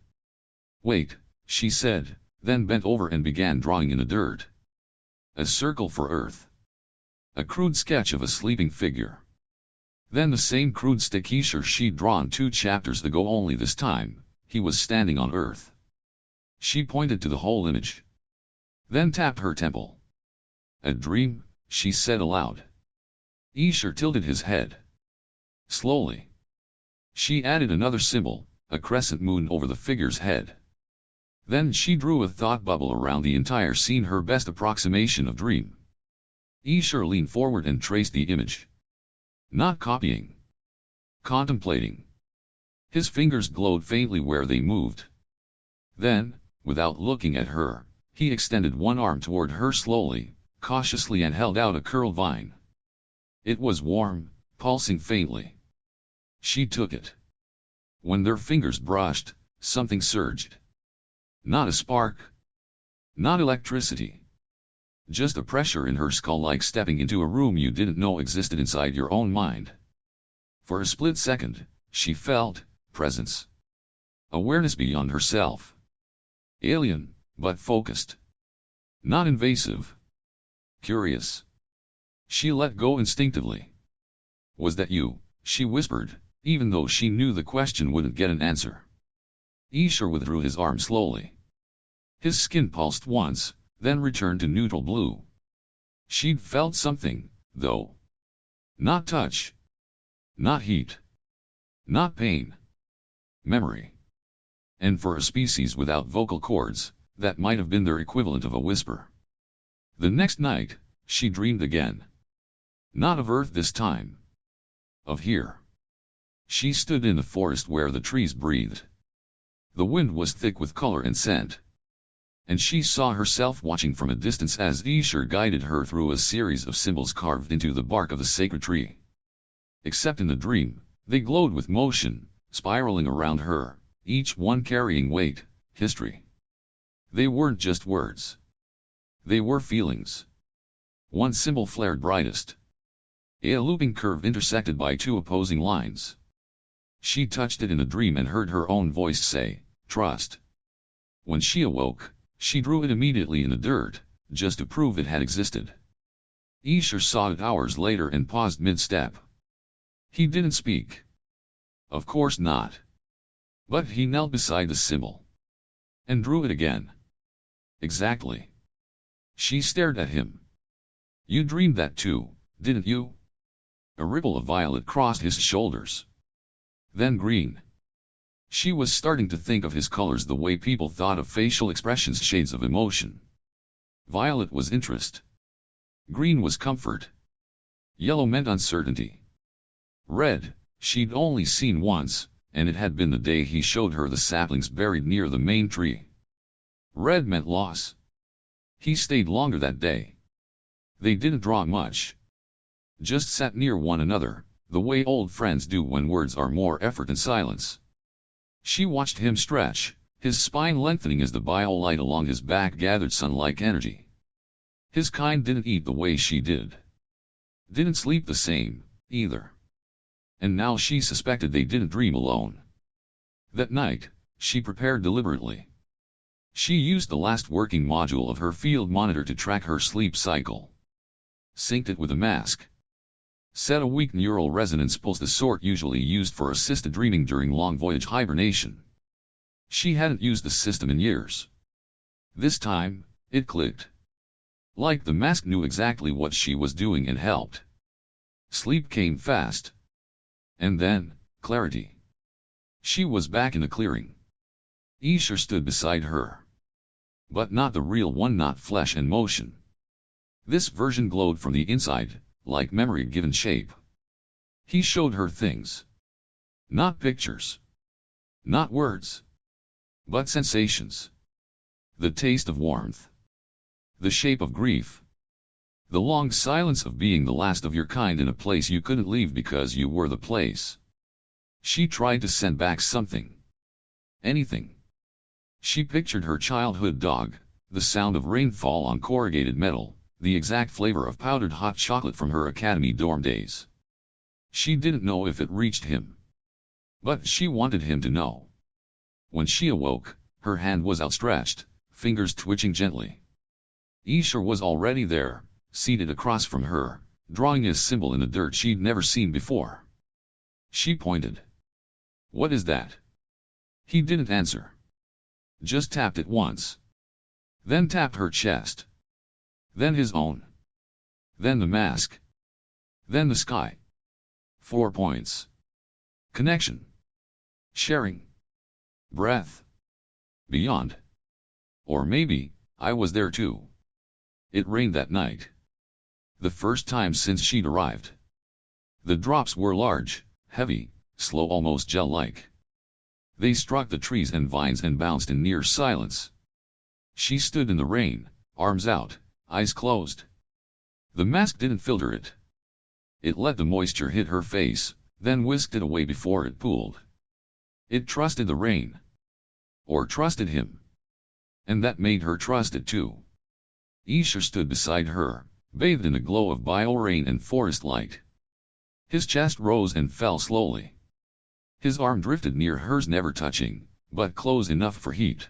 "Wait," she said, then bent over and began drawing in the dirt. A circle for Earth. A crude sketch of a sleeping figure. Then the same crude stick Eshar she'd drawn 2 chapters ago, only this time, he was standing on Earth. She pointed to the whole image. Then tapped her temple. "A dream," she said aloud. Eshar tilted his head. Slowly. She added another symbol, a crescent moon over the figure's head. Then she drew a thought bubble around the entire scene, her best approximation of dream. Eshar leaned forward and traced the image. Not copying. Contemplating. His fingers glowed faintly where they moved. Then, without looking at her, he extended one arm toward her slowly, cautiously, and held out a curled vine. It was warm, pulsing faintly. She took it. When their fingers brushed, something surged. Not a spark. Not electricity. Just a pressure in her skull, like stepping into a room you didn't know existed inside your own mind. For a split second, she felt presence. Awareness beyond herself. Alien, but focused. Not invasive. Curious. She let go instinctively. "Was that you?" she whispered, even though she knew the question wouldn't get an answer. Eshar withdrew his arm slowly. His skin pulsed once, then returned to neutral blue. She'd felt something, though. Not touch. Not heat. Not pain. Memory. And for a species without vocal cords, that might have been their equivalent of a whisper. The next night, she dreamed again. Not of Earth this time. Of here. She stood in the forest where the trees breathed. The wind was thick with color and scent. And she saw herself watching from a distance as Eshar guided her through a series of symbols carved into the bark of the sacred tree. Except in the dream, they glowed with motion, spiraling around her, each one carrying weight, history. They weren't just words. They were feelings. One symbol flared brightest. A looping curve intersected by 2 opposing lines. She touched it in a dream and heard her own voice say, "Trust." When she awoke, she drew it immediately in the dirt, just to prove it had existed. Eshar saw it hours later and paused mid-step. He didn't speak. Of course not. But he knelt beside the symbol. And drew it again. Exactly. She stared at him. "You dreamed that too, didn't you?" A ripple of violet crossed his shoulders. Then green. She was starting to think of his colors the way people thought of facial expressions, shades of emotion. Violet was interest. Green was comfort. Yellow meant uncertainty. Red, she'd only seen once, and it had been the day he showed her the saplings buried near the main tree. Red meant loss. He stayed longer that day. They didn't draw much. Just sat near one another, the way old friends do when words are more effort than silence. She watched him stretch, his spine lengthening as the biolight along his back gathered sun-like energy. His kind didn't eat the way she did. Didn't sleep the same, either. And now she suspected they didn't dream alone. That night, she prepared deliberately. She used the last working module of her field monitor to track her sleep cycle. synced it with the mask. Set a weak neural resonance pulse, the sort usually used for assisted dreaming during long voyage hibernation. She hadn't used the system in years. This time, it clicked. Like the mask knew exactly what she was doing and helped. Sleep came fast. And then, clarity. She was back in the clearing. Eshar stood beside her. But not the real one, not flesh and motion. This version glowed from the inside, like memory given shape. He showed her things. Not pictures. Not words. But sensations. The taste of warmth. The shape of grief. The long silence of being the last of your kind in a place you couldn't leave because you were the place. She tried to send back something. Anything. She pictured her childhood dog, the sound of rainfall on corrugated metal, the exact flavor of powdered hot chocolate from her academy dorm days. She didn't know if it reached him. But she wanted him to know. When she awoke, her hand was outstretched, fingers twitching gently. Eshar was already there, seated across from her, drawing a symbol in the dirt she'd never seen before. She pointed. "What is that?" He didn't answer. Just tapped it once. Then tapped her chest. Then his own. Then the mask. Then the sky. 4 points. Connection. Sharing. Breath. Beyond. Or maybe, I was there too. It rained that night. The first time since she'd arrived. The drops were large, heavy, slow, almost gel-like. They struck the trees and vines and bounced in near silence. She stood in the rain, arms out, eyes closed. The mask didn't filter it. It let the moisture hit her face, then whisked it away before it pooled. It trusted the rain. Or trusted him. And that made her trust it too. Eshar stood beside her, bathed in a glow of bio-rain and forest light. His chest rose and fell slowly. His arm drifted near hers, never touching, but close enough for heat.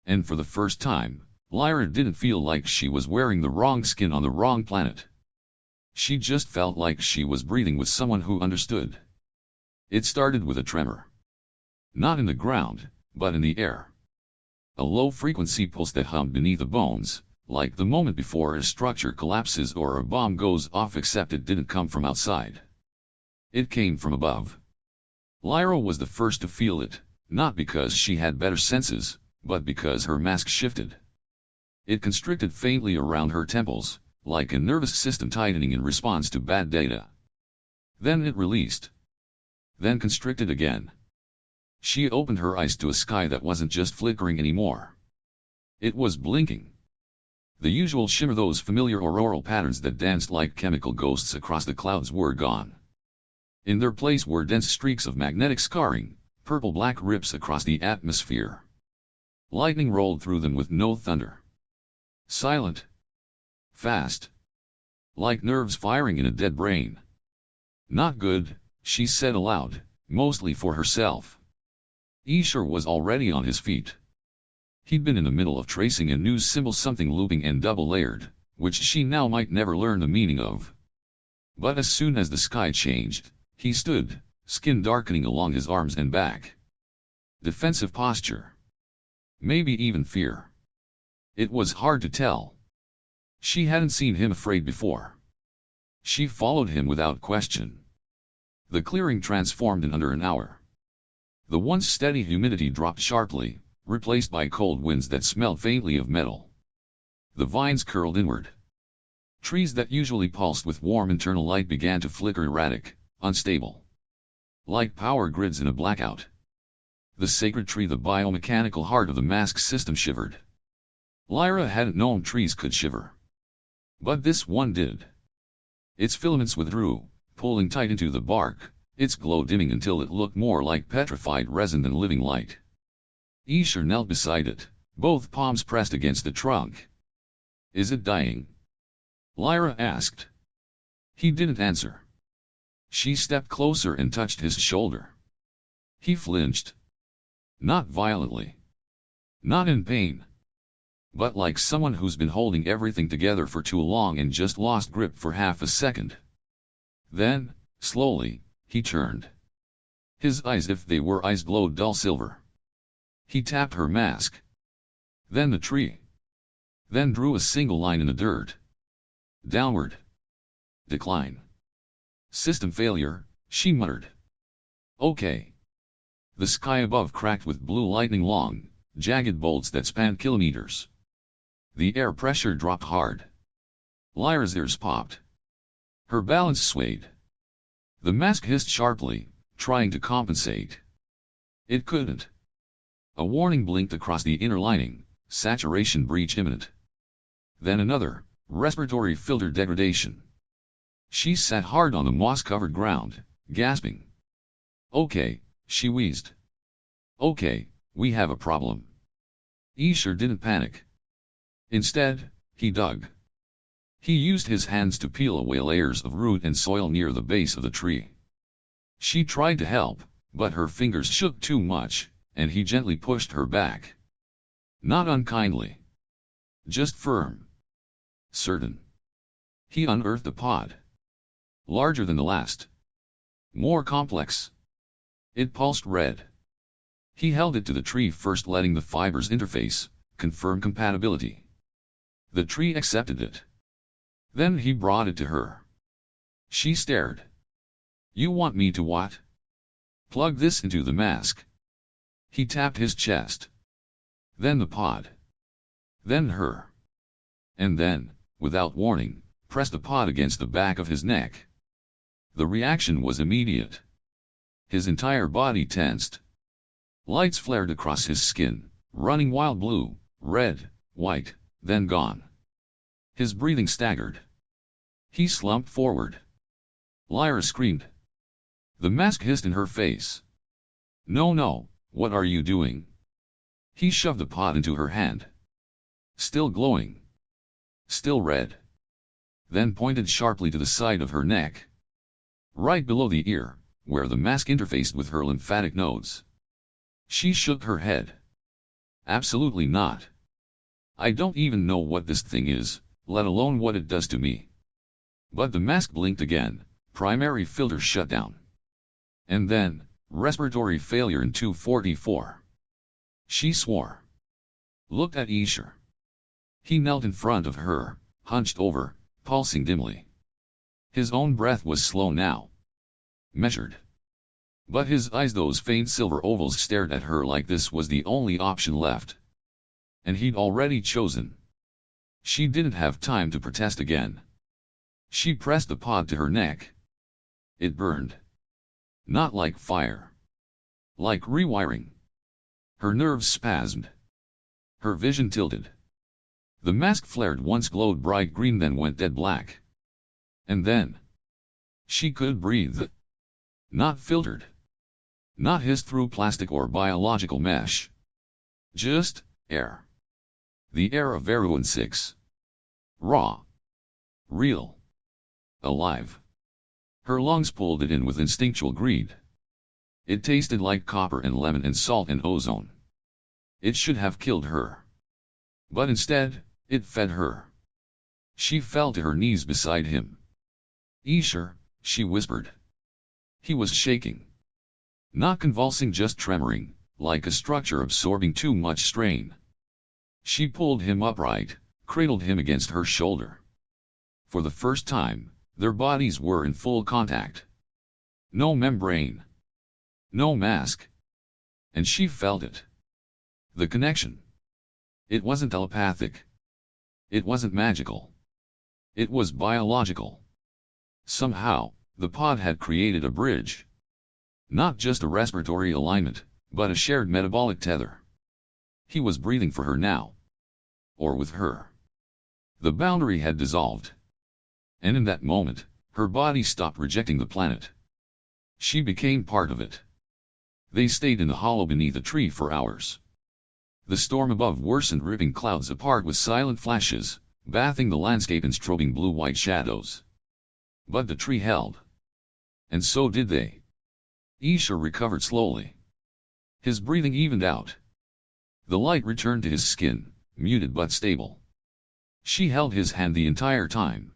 And for the first time, Lyra didn't feel like she was wearing the wrong skin on the wrong planet. She just felt like she was breathing with someone who understood. It started with a tremor. Not in the ground, but in the air. A low-frequency pulse that hummed beneath the bones, like the moment before a structure collapses or a bomb goes off, except it didn't come from outside. It came from above. Lyra was the first to feel it, not because she had better senses, but because her mask shifted. It constricted faintly around her temples, like a nervous system tightening in response to bad data. Then it released. Then constricted again. She opened her eyes to a sky that wasn't just flickering anymore. It was blinking. The usual shimmer, those familiar auroral patterns that danced like chemical ghosts across the clouds, were gone. In their place were dense streaks of magnetic scarring, purple-black rips across the atmosphere. Lightning rolled through them with no thunder. Silent. Fast. Like nerves firing in a dead brain. Not good, she said aloud, mostly for herself. Eshar was already on his feet. He'd been in the middle of tracing a new symbol, something looping and double-layered, which she now might never learn the meaning of. But as soon as the sky changed, he stood, skin darkening along his arms and back. Defensive posture. Maybe even fear. It was hard to tell. She hadn't seen him afraid before. She followed him without question. The clearing transformed in under an hour. The once steady humidity dropped sharply, replaced by cold winds that smelled faintly of metal. The vines curled inward. Trees that usually pulsed with warm internal light began to flicker, erratic, unstable. Like power grids in a blackout. The sacred tree, the biomechanical heart of the mask system, shivered. Lyra hadn't known trees could shiver. But this one did. Its filaments withdrew, pulling tight into the bark, its glow dimming until it looked more like petrified resin than living light. Eshar knelt beside it, both palms pressed against the trunk. "Is it dying?" Lyra asked. He didn't answer. She stepped closer and touched his shoulder. He flinched. Not violently. Not in pain. but like someone who's been holding everything together for too long and just lost grip for half a second. Then, slowly, he turned. His eyes, if they were eyes, glowed dull silver. He tapped her mask. Then the tree. Then drew a single line in the dirt. Downward. Decline. System failure, she muttered. Okay. The sky above cracked with blue lightning, long, jagged bolts that spanned kilometers. The air pressure dropped hard. Lyra's ears popped. Her balance swayed. The mask hissed sharply, trying to compensate. It couldn't. A warning blinked across the inner lining, saturation breach imminent. Then another, respiratory filter degradation. She sat hard on the moss-covered ground, gasping. Okay, she wheezed. Okay, we have a problem. Eshar didn't panic. Instead, he dug. He used his hands to peel away layers of root and soil near the base of the tree. She tried to help, but her fingers shook too much, and he gently pushed her back. Not unkindly. Just firm. Certain. He unearthed a pod. Larger than the last. More complex. It pulsed red. He held it to the tree first, letting the fibers interface, confirm compatibility. The tree accepted it. Then he brought it to her. She stared. You want me to what? Plug this into the mask. He tapped his chest. Then the pod. Then her. And then, without warning, pressed the pod against the back of his neck. The reaction was immediate. His entire body tensed. Lights flared across his skin, running wild blue, red, white, then gone. His breathing staggered. He slumped forward. Lyra screamed. The mask hissed in her face. No, no, what are you doing? He shoved the pod into her hand. Still glowing. Still red. Then pointed sharply to the side of her neck. Right below the ear, where the mask interfaced with her lymphatic nodes. She shook her head. Absolutely not. I don't even know what this thing is, let alone what it does to me. But the mask blinked again, primary filter shut down. And then, respiratory failure in 244. She swore. Looked at Eshar. He knelt in front of her, hunched over, pulsing dimly. His own breath was slow now. Measured. But his eyes, those faint silver ovals, stared at her like this was the only option left. And he'd already chosen. She didn't have time to protest again. She pressed the pod to her neck. It burned. Not like fire. Like rewiring. Her nerves spasmed. Her vision tilted. The mask flared, once glowed bright green, then went dead black. And then she could breathe. Not filtered. Not hissed through plastic or biological mesh. Just air. The air of Veruin 6. Raw. Real. Alive. Her lungs pulled it in with instinctual greed. It tasted like copper and lemon and salt and ozone. It should have killed her. But instead, it fed her. She fell to her knees beside him. Eshar, she whispered. He was shaking. Not convulsing, just tremoring, like a structure absorbing too much strain. She pulled him upright, cradled him against her shoulder. For the first time, their bodies were in full contact. No membrane. No mask. And she felt it. The connection. It wasn't telepathic. It wasn't magical. It was biological. Somehow, the pod had created a bridge. Not just a respiratory alignment, but a shared metabolic tether. He was breathing for her now. Or with her. The boundary had dissolved. And in that moment, her body stopped rejecting the planet. She became part of it. They stayed in the hollow beneath a tree for hours. The storm above worsened, ripping clouds apart with silent flashes, bathing the landscape in strobing blue-white shadows. But the tree held. And so did they. Eshar recovered slowly. His breathing evened out. The light returned to his skin, muted but stable. She held his hand the entire time.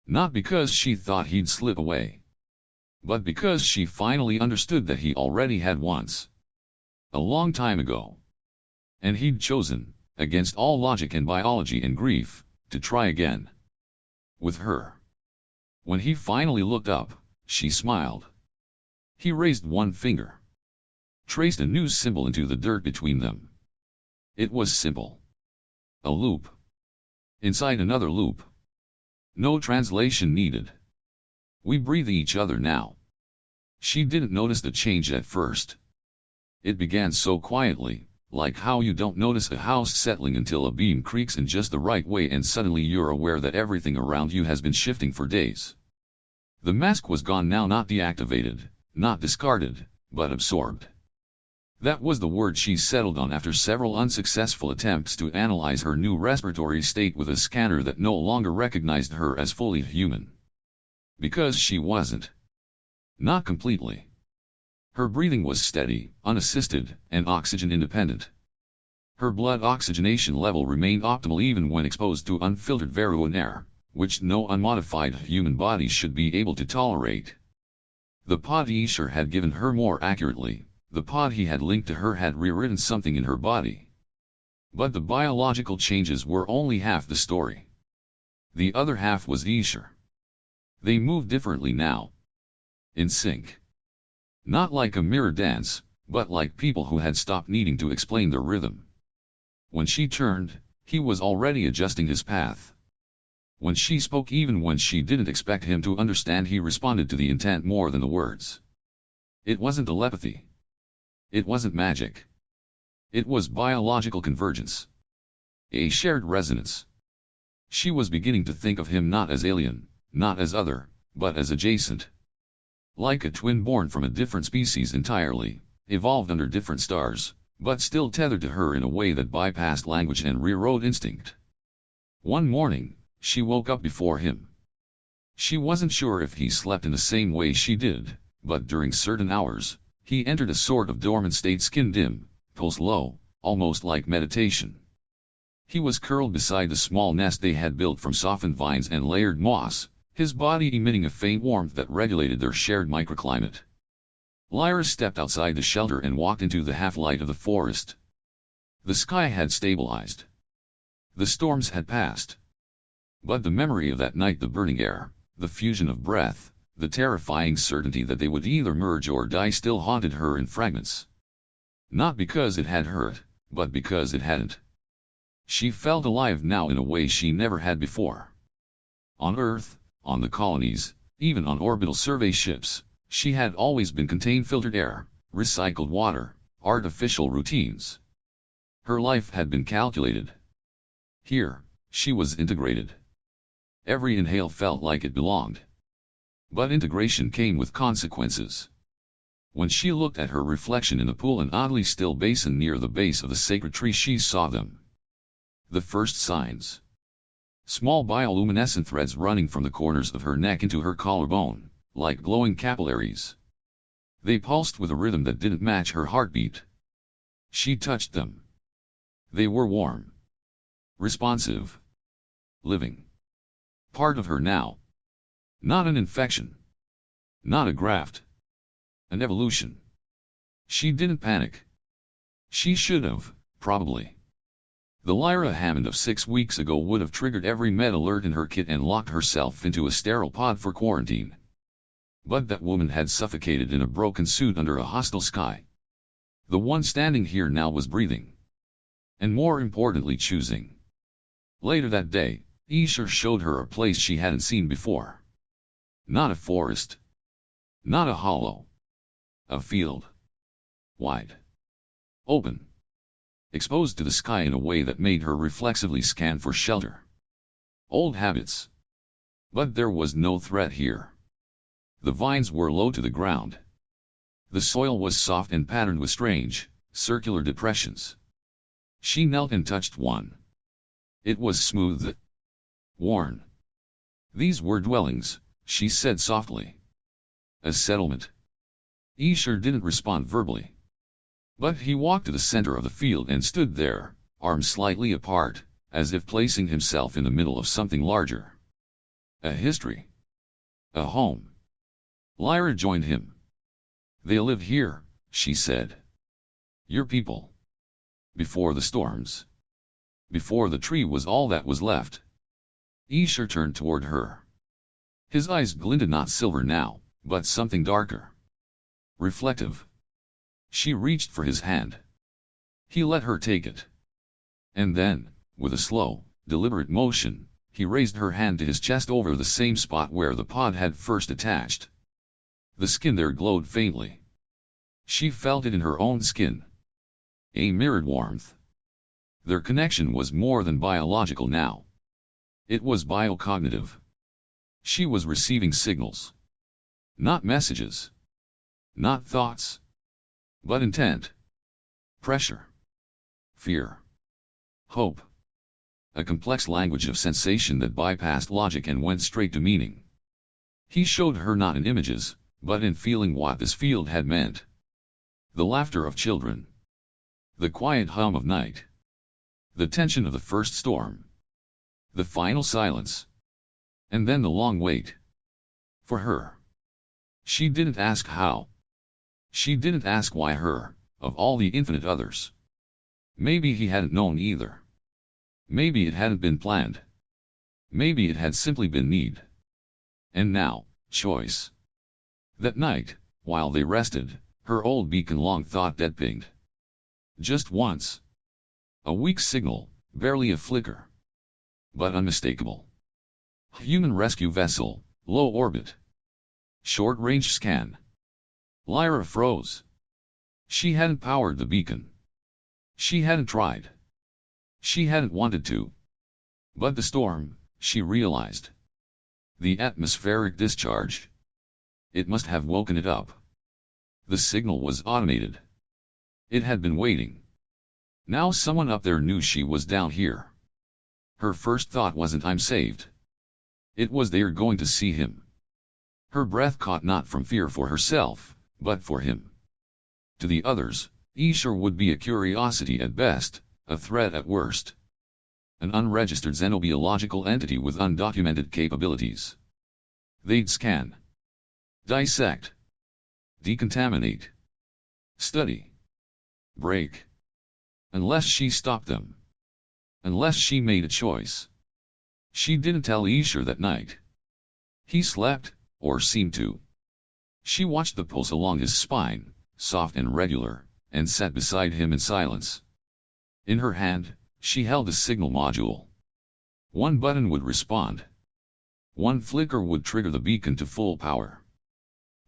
Not because she thought he'd slip away, but because she finally understood that he already had once. A long time ago. And he'd chosen, against all logic and biology and grief, to try again. With her. When he finally looked up, she smiled. He raised one finger. Traced a new symbol into the dirt between them. It was simple. A loop. Inside another loop. No translation needed. We breathe each other now. She didn't notice the change at first. It began so quietly, like how you don't notice a house settling until a beam creaks in just the right way and suddenly you're aware that everything around you has been shifting for days. The mask was gone now, not deactivated, not discarded, but absorbed. That was the word she settled on after several unsuccessful attempts to analyze her new respiratory state with a scanner that no longer recognized her as fully human. Because she wasn't. Not completely. Her breathing was steady, unassisted, and oxygen-independent. Her blood oxygenation level remained optimal even when exposed to unfiltered Veruan air, which no unmodified human body should be able to tolerate. The pod Eshar had given her, more accurately, the pod he had linked to her, had rewritten something in her body. But the biological changes were only half the story. The other half was Eshar. They moved differently now. In sync. Not like a mirror dance, but like people who had stopped needing to explain their rhythm. When she turned, he was already adjusting his path. When she spoke, even when she didn't expect him to understand, he responded to the intent more than the words. It wasn't telepathy. It wasn't magic. It was biological convergence. A shared resonance. She was beginning to think of him not as alien, not as other, but as adjacent. Like a twin born from a different species entirely, evolved under different stars, but still tethered to her in a way that bypassed language and rewrote instinct. One morning, she woke up before him. She wasn't sure if he slept in the same way she did, but during certain hours, he entered a sort of dormant state, skin dim, pulse low, almost like meditation. He was curled beside the small nest they had built from softened vines and layered moss, his body emitting a faint warmth that regulated their shared microclimate. Lyra stepped outside the shelter and walked into the half-light of the forest. The sky had stabilized. The storms had passed. But the memory of that night, the burning air, the fusion of breath, the terrifying certainty that they would either merge or die still haunted her in fragments. Not because it had hurt, but because it hadn't. She felt alive now in a way she never had before. On Earth, on the colonies, even on orbital survey ships, she had always been contained filtered air, recycled water, artificial routines. Her life had been calculated. Here, she was integrated. Every inhale felt like it belonged. But integration came with consequences. When she looked at her reflection in the pool, an oddly still basin near the base of the sacred tree, she saw them. The first signs. Small bioluminescent threads running from the corners of her neck into her collarbone, like glowing capillaries. They pulsed with a rhythm that didn't match her heartbeat. She touched them. They were warm. Responsive. Living. Part of her now. Not an infection. Not a graft. An evolution. She didn't panic. She should have, probably. The Lyra Hammond of 6 weeks ago would have triggered every med alert in her kit and locked herself into a sterile pod for quarantine. But that woman had suffocated in a broken suit under a hostile sky. The one standing here now was breathing. And more importantly, choosing. Later that day, Eshar showed her a place she hadn't seen before. Not a forest. Not a hollow. A field. Wide. Open. Exposed to the sky in a way that made her reflexively scan for shelter. Old habits. But there was no threat here. The vines were low to the ground. The soil was soft and patterned with strange, circular depressions. She knelt and touched one. It was smooth. Worn. These were dwellings, she said softly. A settlement. Eshar didn't respond verbally. But he walked to the center of the field and stood there, arms slightly apart, as if placing himself in the middle of something larger. A history. A home. Lyra joined him. "They live here," she said. "Your people. Before the storms. Before the tree was all that was left." Eshar turned toward her. His eyes glinted not silver now, but something darker. Reflective. She reached for his hand. He let her take it. And then, with a slow, deliberate motion, he raised her hand to his chest over the same spot where the pod had first attached. The skin there glowed faintly. She felt it in her own skin. A mirrored warmth. Their connection was more than biological now. It was biocognitive. She was receiving signals. Not messages. Not thoughts. But intent. Pressure. Fear. Hope. A complex language of sensation that bypassed logic and went straight to meaning. He showed her not in images, but in feeling what this field had meant. The laughter of children. The quiet hum of night. The tension of the first storm. The final silence. And then the long wait. For her. She didn't ask how. She didn't ask why her, of all the infinite others. Maybe he hadn't known either. Maybe it hadn't been planned. Maybe it had simply been need. And now, choice. That night, while they rested, her old beacon long thought dead pinged. Just once. A weak signal, barely a flicker. But unmistakable. Human rescue vessel, low orbit. Short-range scan. Lyra froze. She hadn't powered the beacon. She hadn't tried. She hadn't wanted to. But the storm, she realized. The atmospheric discharge. It must have woken it up. The signal was automated. It had been waiting. Now someone up there knew she was down here. Her first thought wasn't "I'm saved." It was "they're going to see him." Her breath caught not from fear for herself, but for him. To the others, Eshar would be a curiosity at best, a threat at worst. An unregistered xenobiological entity with undocumented capabilities. They'd scan. Dissect. Decontaminate. Study. Break. Unless she stopped them. Unless she made a choice. She didn't tell Eshar that night. He slept, or seemed to. She watched the pulse along his spine, soft and regular, and sat beside him in silence. In her hand, she held a signal module. One button would respond. One flicker would trigger the beacon to full power.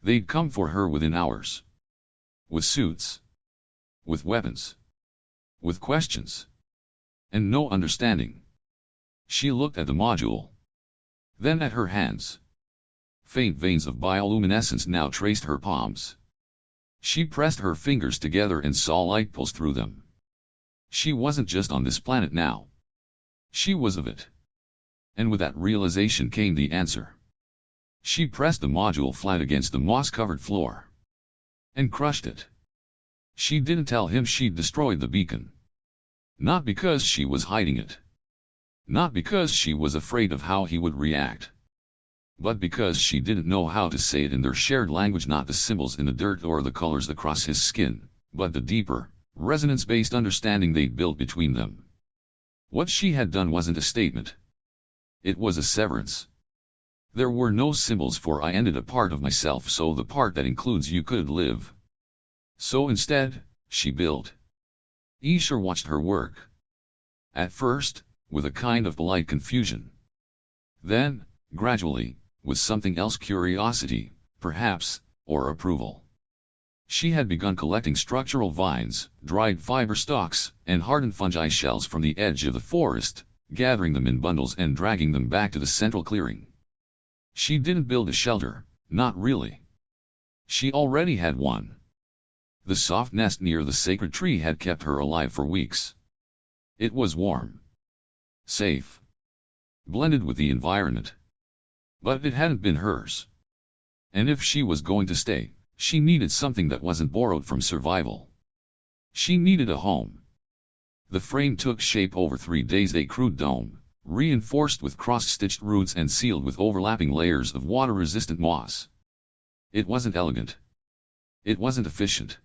They'd come for her within hours. With suits. With weapons. With questions. And no understanding. She looked at the module. Then at her hands. Faint veins of bioluminescence now traced her palms. She pressed her fingers together and saw light pulse through them. She wasn't just on this planet now. She was of it. And with that realization came the answer. She pressed the module flat against the moss-covered floor. And crushed it. She didn't tell him she'd destroyed the beacon. Not because she was hiding it. Not because she was afraid of how he would react. But because she didn't know how to say it in their shared language, not the symbols in the dirt or the colors across his skin, but the deeper, resonance-based understanding they'd built between them. What she had done wasn't a statement. It was a severance. There were no symbols for "I ended a part of myself so the part that includes you could live." So instead, she built. Eshar watched her work. At first, with a kind of polite confusion. Then, gradually, with something else, curiosity, perhaps, or approval. She had begun collecting structural vines, dried fiber stalks, and hardened fungi shells from the edge of the forest, gathering them in bundles and dragging them back to the central clearing. She didn't build a shelter, not really. She already had one. The soft nest near the sacred tree had kept her alive for weeks. It was warm. Safe. Blended with the environment. But it hadn't been hers. And if she was going to stay, she needed something that wasn't borrowed from survival. She needed a home. The frame took shape over 3 days, a crude dome, reinforced with cross-stitched roots and sealed with overlapping layers of water-resistant moss. It wasn't elegant. It wasn't efficient.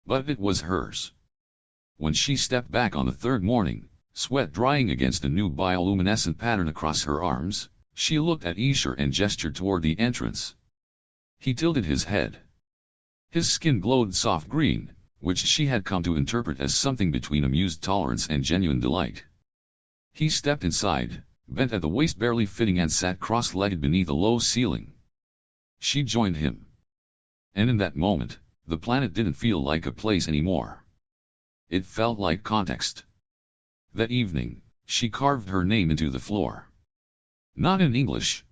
But it was hers. When she stepped back on the third morning, sweat drying against a new bioluminescent pattern across her arms, she looked at Eshar and gestured toward the entrance. He tilted his head. His skin glowed soft green, which she had come to interpret as something between amused tolerance and genuine delight. He stepped inside, bent at the waist barely fitting, and sat cross-legged beneath a low ceiling. She joined him. And in that moment, the planet didn't feel like a place anymore. It felt like context. That evening, she carved her name into the floor. Not in English.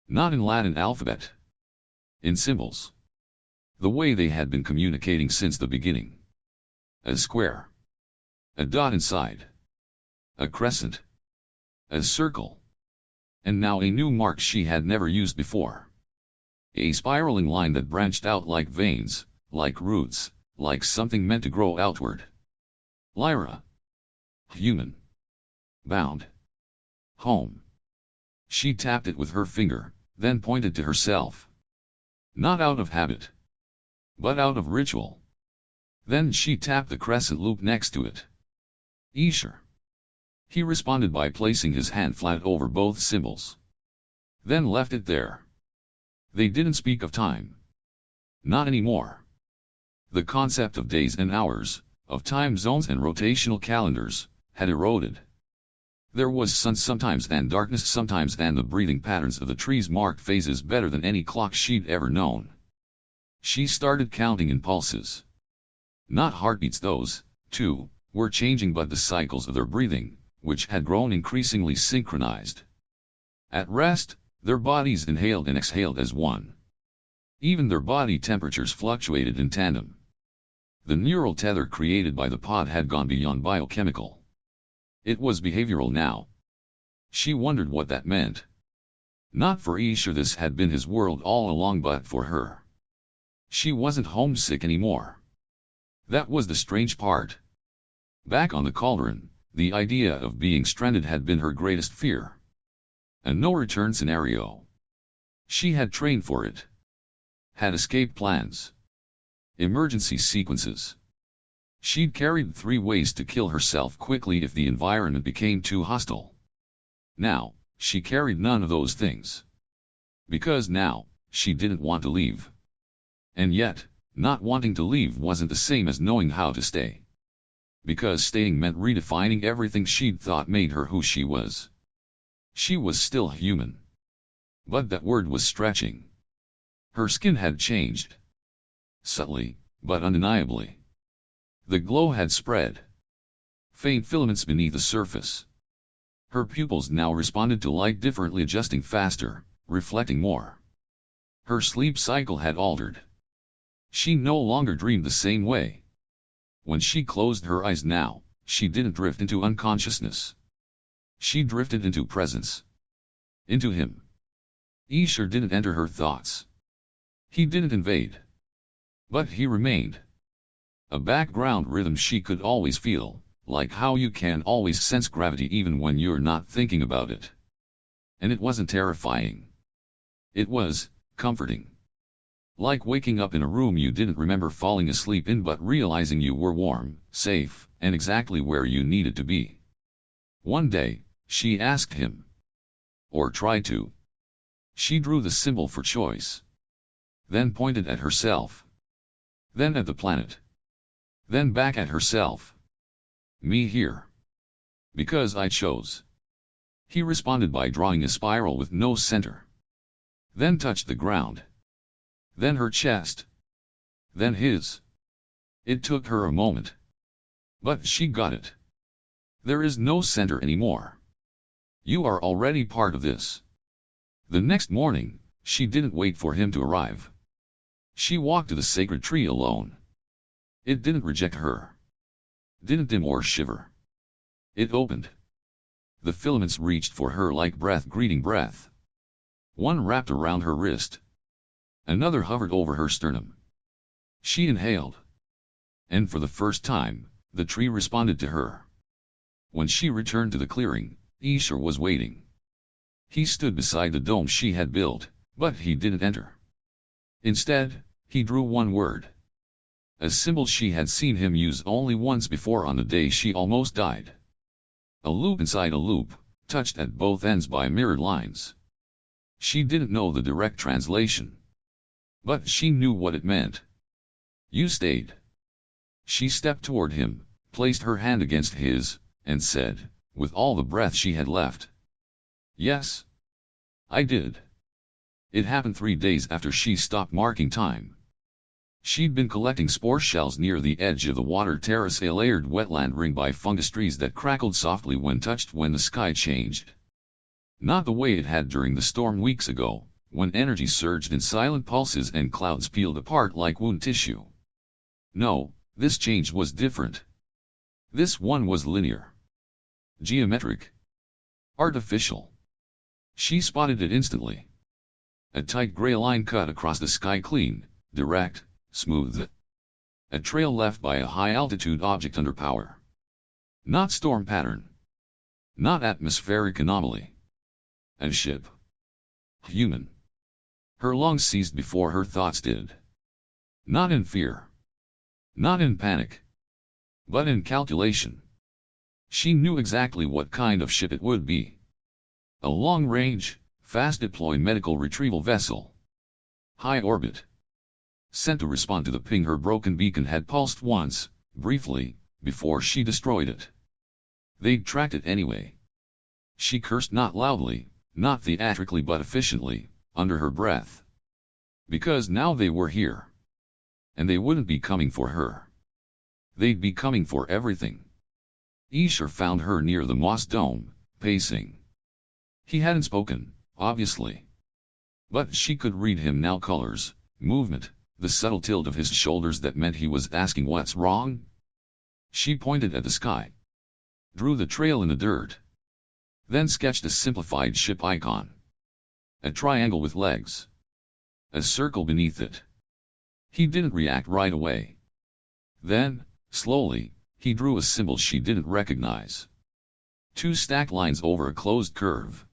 Not in Latin alphabet. In symbols. The way they had been communicating since the beginning. A square. A dot inside. A crescent. A circle. And now a new mark she had never used before. A spiraling line that branched out like veins, like roots, like something meant to grow outward. Lyra. Human. Bound. Home. She tapped it with her finger, then pointed to herself. Not out of habit. But out of ritual. Then she tapped the crescent loop next to it. Eshar. He responded by placing his hand flat over both symbols. Then left it there. They didn't speak of time. Not anymore. The concept of days and hours, of time zones and rotational calendars, had eroded. There was sun sometimes and darkness sometimes, and the breathing patterns of the trees marked phases better than any clock she'd ever known. She started counting in pulses. Not heartbeats, those, too, were changing, but the cycles of their breathing, which had grown increasingly synchronized. At rest, their bodies inhaled and exhaled as one. Even their body temperatures fluctuated in tandem. The neural tether created by the pod had gone beyond biochemical. It was behavioral now. She wondered what that meant. Not for Eshar, this had been his world all along, but for her. She wasn't homesick anymore. That was the strange part. Back on the cauldron, the idea of being stranded had been her greatest fear. A no-return scenario. She had trained for it. Had escape plans. Emergency sequences. She'd carried 3 ways to kill herself quickly if the environment became too hostile. Now, she carried none of those things. Because now, she didn't want to leave. And yet, not wanting to leave wasn't the same as knowing how to stay. Because staying meant redefining everything she'd thought made her who she was. She was still human. But that word was stretching. Her skin had changed. Subtly, but undeniably. The glow had spread. Faint filaments beneath the surface. Her pupils now responded to light differently, adjusting faster, reflecting more. Her sleep cycle had altered. She no longer dreamed the same way. When she closed her eyes now, she didn't drift into unconsciousness. She drifted into presence. Into him. Eshar didn't enter her thoughts. He didn't invade. But he remained. A background rhythm she could always feel, like how you can always sense gravity even when you're not thinking about it. And it wasn't terrifying. It was comforting. Like waking up in a room you didn't remember falling asleep in, but realizing you were warm, safe, and exactly where you needed to be. One day, she asked him. Or tried to. She drew the symbol for choice. Then pointed at herself. Then at the planet. Then back at herself. Me here. Because I chose. He responded by drawing a spiral with no center. Then touched the ground. Then her chest. Then his. It took her a moment. But she got it. There is no center anymore. You are already part of this. The next morning, she didn't wait for him to arrive. She walked to the sacred tree alone. It didn't reject her. Didn't dim or shiver. It opened. The filaments reached for her like breath greeting breath. One wrapped around her wrist. Another hovered over her sternum. She inhaled. And for the first time, The tree responded to her. When she returned to the clearing, Eshar was waiting. He stood beside the dome she had built, but he didn't enter. Instead, he drew one word. A symbol she had seen him use only once before on the day she almost died. A loop inside a loop, touched at both ends by mirrored lines. She didn't know the direct translation, but she knew what it meant. You stayed. She stepped toward him, placed her hand against his, and said, with all the breath she had left, "Yes. I did." It happened 3 days after she stopped marking time. She'd been collecting spore shells near the edge of the water terrace, a layered wetland ringed by fungus trees that crackled softly when touched when the sky changed. Not the way it had during the storm weeks ago, when energy surged in silent pulses and clouds peeled apart like wound tissue. No, this change was different. This one was linear. Geometric. Artificial. She spotted it instantly. A tight gray line cut across the sky, clean, direct, smooth. A trail left by a high-altitude object under power. Not storm pattern. Not atmospheric anomaly. A ship. Human. Her lungs seized before her thoughts did. Not in fear. Not in panic. But in calculation. She knew exactly what kind of ship it would be. A long-range, fast-deploy medical retrieval vessel. High orbit. Sent to respond to the ping her broken beacon had pulsed once, briefly, before she destroyed it. They'd tracked it anyway. She cursed not loudly, not theatrically but efficiently, under her breath. Because now they were here. And they wouldn't be coming for her. They'd be coming for everything. Eshar found her near the moss dome, pacing. He hadn't spoken, obviously. But she could read him now, colors, movement, the subtle tilt of his shoulders that meant he was asking what's wrong. She pointed at the sky. Drew the trail in the dirt. Then sketched a simplified ship icon. A triangle with legs. A circle beneath it. He didn't react right away. Then, slowly, he drew a symbol she didn't recognize. 2 stacked lines over a closed curve.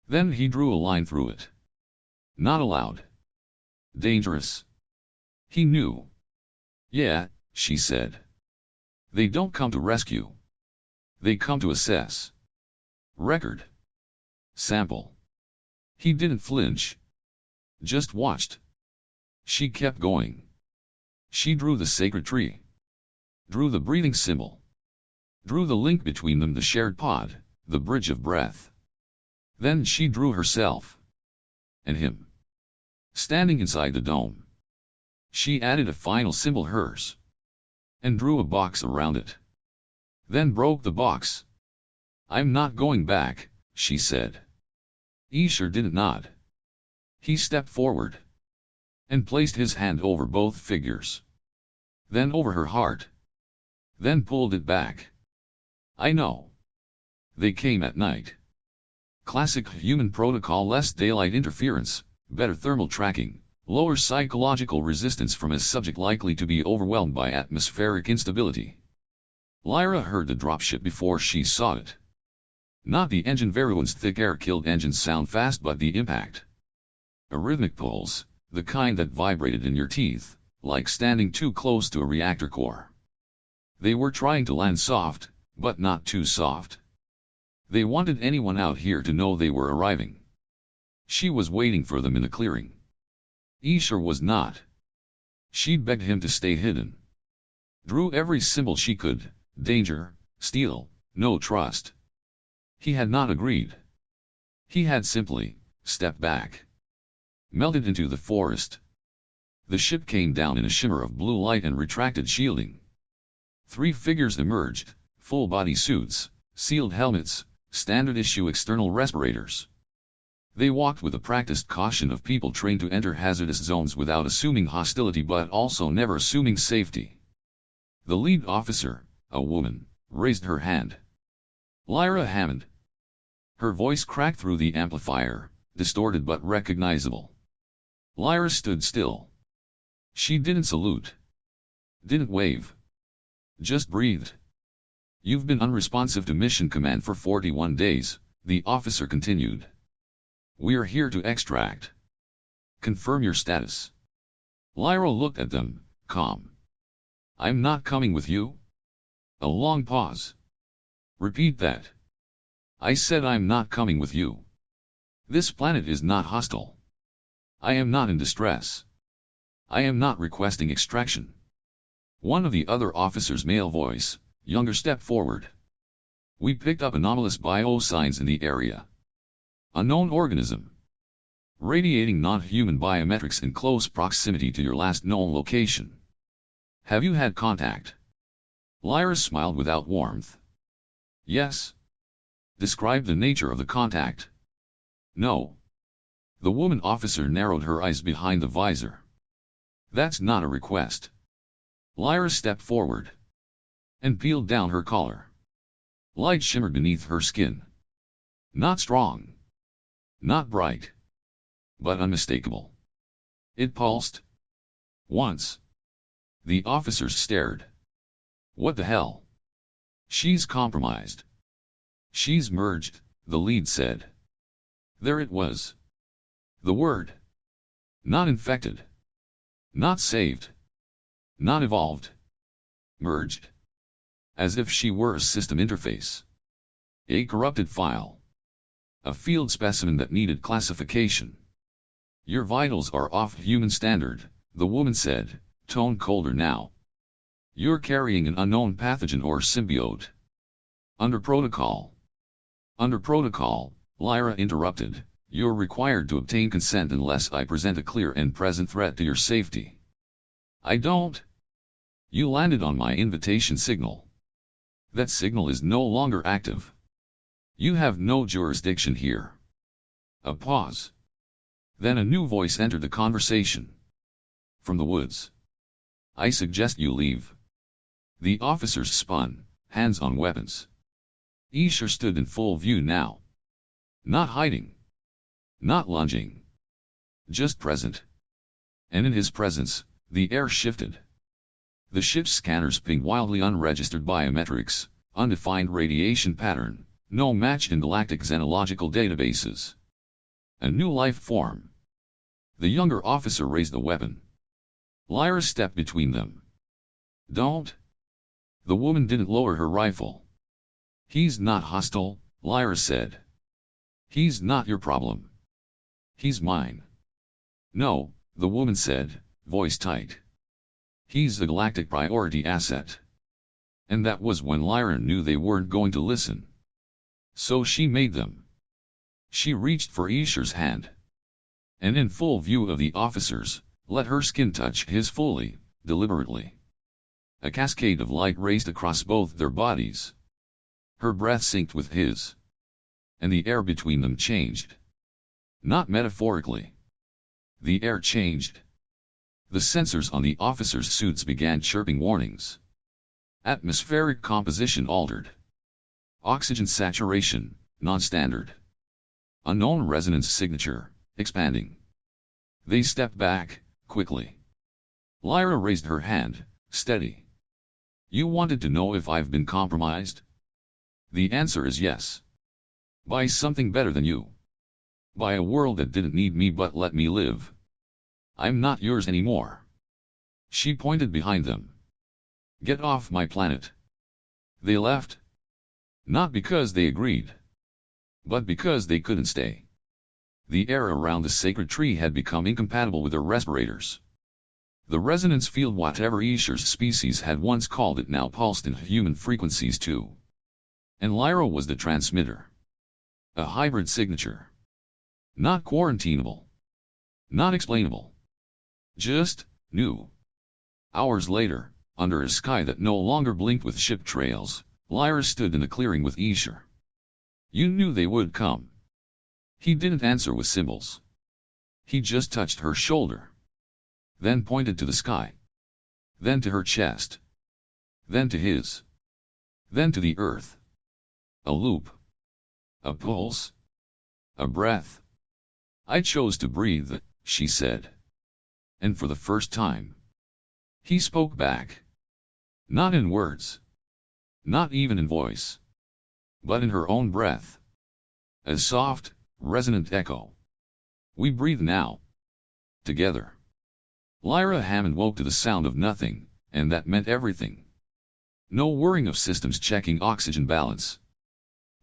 Then he drew a line through it. Not allowed. Dangerous. He knew. Yeah, she said. They don't come to rescue. They come to assess. Record. Sample. He didn't flinch. Just watched. She kept going. She drew the sacred tree. Drew the breathing symbol. Drew the link between them, the shared pod, the bridge of breath. Then she drew herself. And him. Standing inside the dome. She added a final symbol, hers. And drew a box around it. Then broke the box. I'm not going back, she said. Eshar didn't nod. He stepped forward. And placed his hand over both figures. Then over her heart. Then pulled it back. I know. They came at night. Classic human protocol: less daylight interference, better thermal tracking, lower psychological resistance from a subject likely to be overwhelmed by atmospheric instability. Lyra heard the dropship before she saw it. Not the engine Veruan's thick air-killed engines sound fast, but the impact. A rhythmic pulse, the kind that vibrated in your teeth, like standing too close to a reactor core. They were trying to land soft, but not too soft. They wanted anyone out here to know they were arriving. She was waiting for them in the clearing. Eshar was not. She'd begged him to stay hidden. Drew every symbol she could: danger, steal, no trust. He had not agreed. He had simply stepped back. Melted into the forest. The ship came down in a shimmer of blue light and retracted shielding. 3 figures emerged, full body suits, sealed helmets, standard issue external respirators. They walked with the practiced caution of people trained to enter hazardous zones without assuming hostility but also never assuming safety. The lead officer, a woman, raised her hand. Lyra Hammond. Her voice cracked through the amplifier, distorted but recognizable. Lyra stood still. She didn't salute. Didn't wave. Just breathed. You've been unresponsive to mission command for 41 days, the officer continued. We're here to extract. Confirm your status. Lyra looked at them, calm. I'm not coming with you? A long pause. Repeat that. I said I'm not coming with you. This planet is not hostile. I am not in distress. I am not requesting extraction. One of the other officers' male voice, younger, stepped forward. We picked up anomalous biosigns in the area. Unknown organism. Radiating non-human biometrics in close proximity to your last known location. Have you had contact? Lyra smiled without warmth. Yes. Describe the nature of the contact. No. The woman officer narrowed her eyes behind the visor. That's not a request. Lyra stepped forward and peeled down her collar. Light shimmered beneath her skin. Not strong. Not bright. But unmistakable. It pulsed. Once. The officers stared. What the hell? She's compromised. She's merged, the lead said. There it was. The word. Not infected. Not saved. Not evolved. Merged. As if she were a system interface. A corrupted file. A field specimen that needed classification. Your vitals are off human standard, the woman said, tone colder now. You're carrying an unknown pathogen or symbiote. Under protocol. Under protocol, Lyra interrupted, you're required to obtain consent unless I present a clear and present threat to your safety. I don't. You landed on my invitation signal. That signal is no longer active. You have no jurisdiction here. A pause. Then a new voice entered the conversation. From the woods. I suggest you leave. The officers spun, hands on weapons. Eshar stood in full view now. Not hiding. Not lunging. Just present. And in his presence, the air shifted. The ship's scanners pinged wildly unregistered biometrics, undefined radiation pattern, no match in galactic xenological databases. A new life form. The younger officer raised a weapon. Lyra stepped between them. Don't. The woman didn't lower her rifle. He's not hostile, Lyra said. He's not your problem. He's mine. No, the woman said, voice tight. He's the galactic priority asset. And that was when Lyra knew they weren't going to listen. So she made them. She reached for Eshar's hand. And in full view of the officers, let her skin touch his fully, deliberately. A cascade of light raced across both their bodies. Her breath synced with his. And the air between them changed. Not metaphorically. The air changed. The sensors on the officers' suits began chirping warnings. Atmospheric composition altered. Oxygen saturation, non-standard. Unknown resonance signature, expanding. They stepped back, quickly. Lyra raised her hand, steady. You wanted to know if I've been compromised? The answer is yes. By something better than you. By a world that didn't need me but let me live. I'm not yours anymore. She pointed behind them. Get off my planet. They left. Not because they agreed. But because they couldn't stay. The air around the sacred tree had become incompatible with their respirators. The resonance field, whatever Eshar's species had once called it, now pulsed in human frequencies too. And Lyra was the transmitter. A hybrid signature. Not quarantinable. Not explainable. Just, new. Hours later, under a sky that no longer blinked with ship trails, Lyra stood in a clearing with Eshar. You knew they would come. He didn't answer with symbols. He just touched her shoulder. Then pointed to the sky. Then to her chest. Then to his. Then to the earth. A loop. A pulse. A breath. I chose to breathe, she said. And for the first time. He spoke back. Not in words. Not even in voice. But in her own breath. A soft, resonant echo. We breathe now. Together. Lyra Hammond woke to the sound of nothing, and that meant everything. No whirring of systems checking oxygen balance.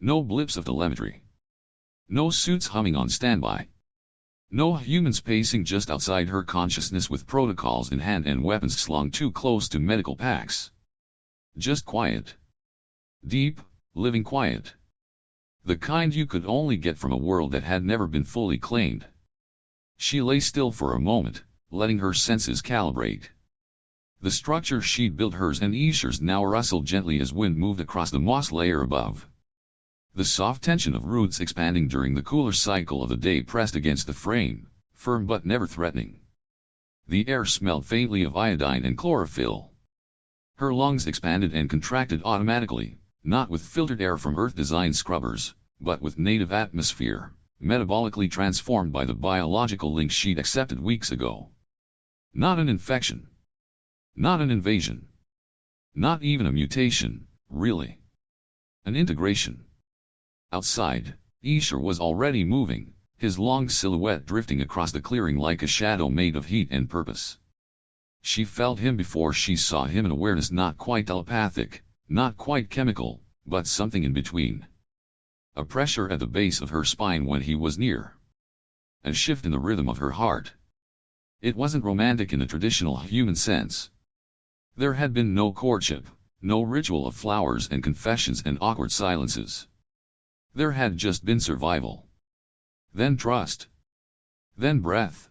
No blips of telemetry. No suits humming on standby. No humans pacing just outside her consciousness with protocols in hand and weapons slung too close to medical packs. Just quiet. Deep, living quiet. The kind you could only get from a world that had never been fully claimed. She lay still for a moment, letting her senses calibrate. The structure she'd built, hers and Eshar's, now rustled gently as wind moved across the moss layer above. The soft tension of roots expanding during the cooler cycle of the day pressed against the frame, firm but never threatening. The air smelled faintly of iodine and chlorophyll. Her lungs expanded and contracted automatically, not with filtered air from Earth-designed scrubbers, but with native atmosphere, metabolically transformed by the biological link she'd accepted weeks ago. Not an infection. Not an invasion. Not even a mutation, really. An integration. Outside, Eshar was already moving, his long silhouette drifting across the clearing like a shadow made of heat and purpose. She felt him before she saw him, an awareness not quite telepathic, not quite chemical, but something in between. A pressure at the base of her spine when he was near. A shift in the rhythm of her heart. It wasn't romantic in the traditional human sense. There had been no courtship, no ritual of flowers and confessions and awkward silences. There had just been survival. Then trust. Then breath.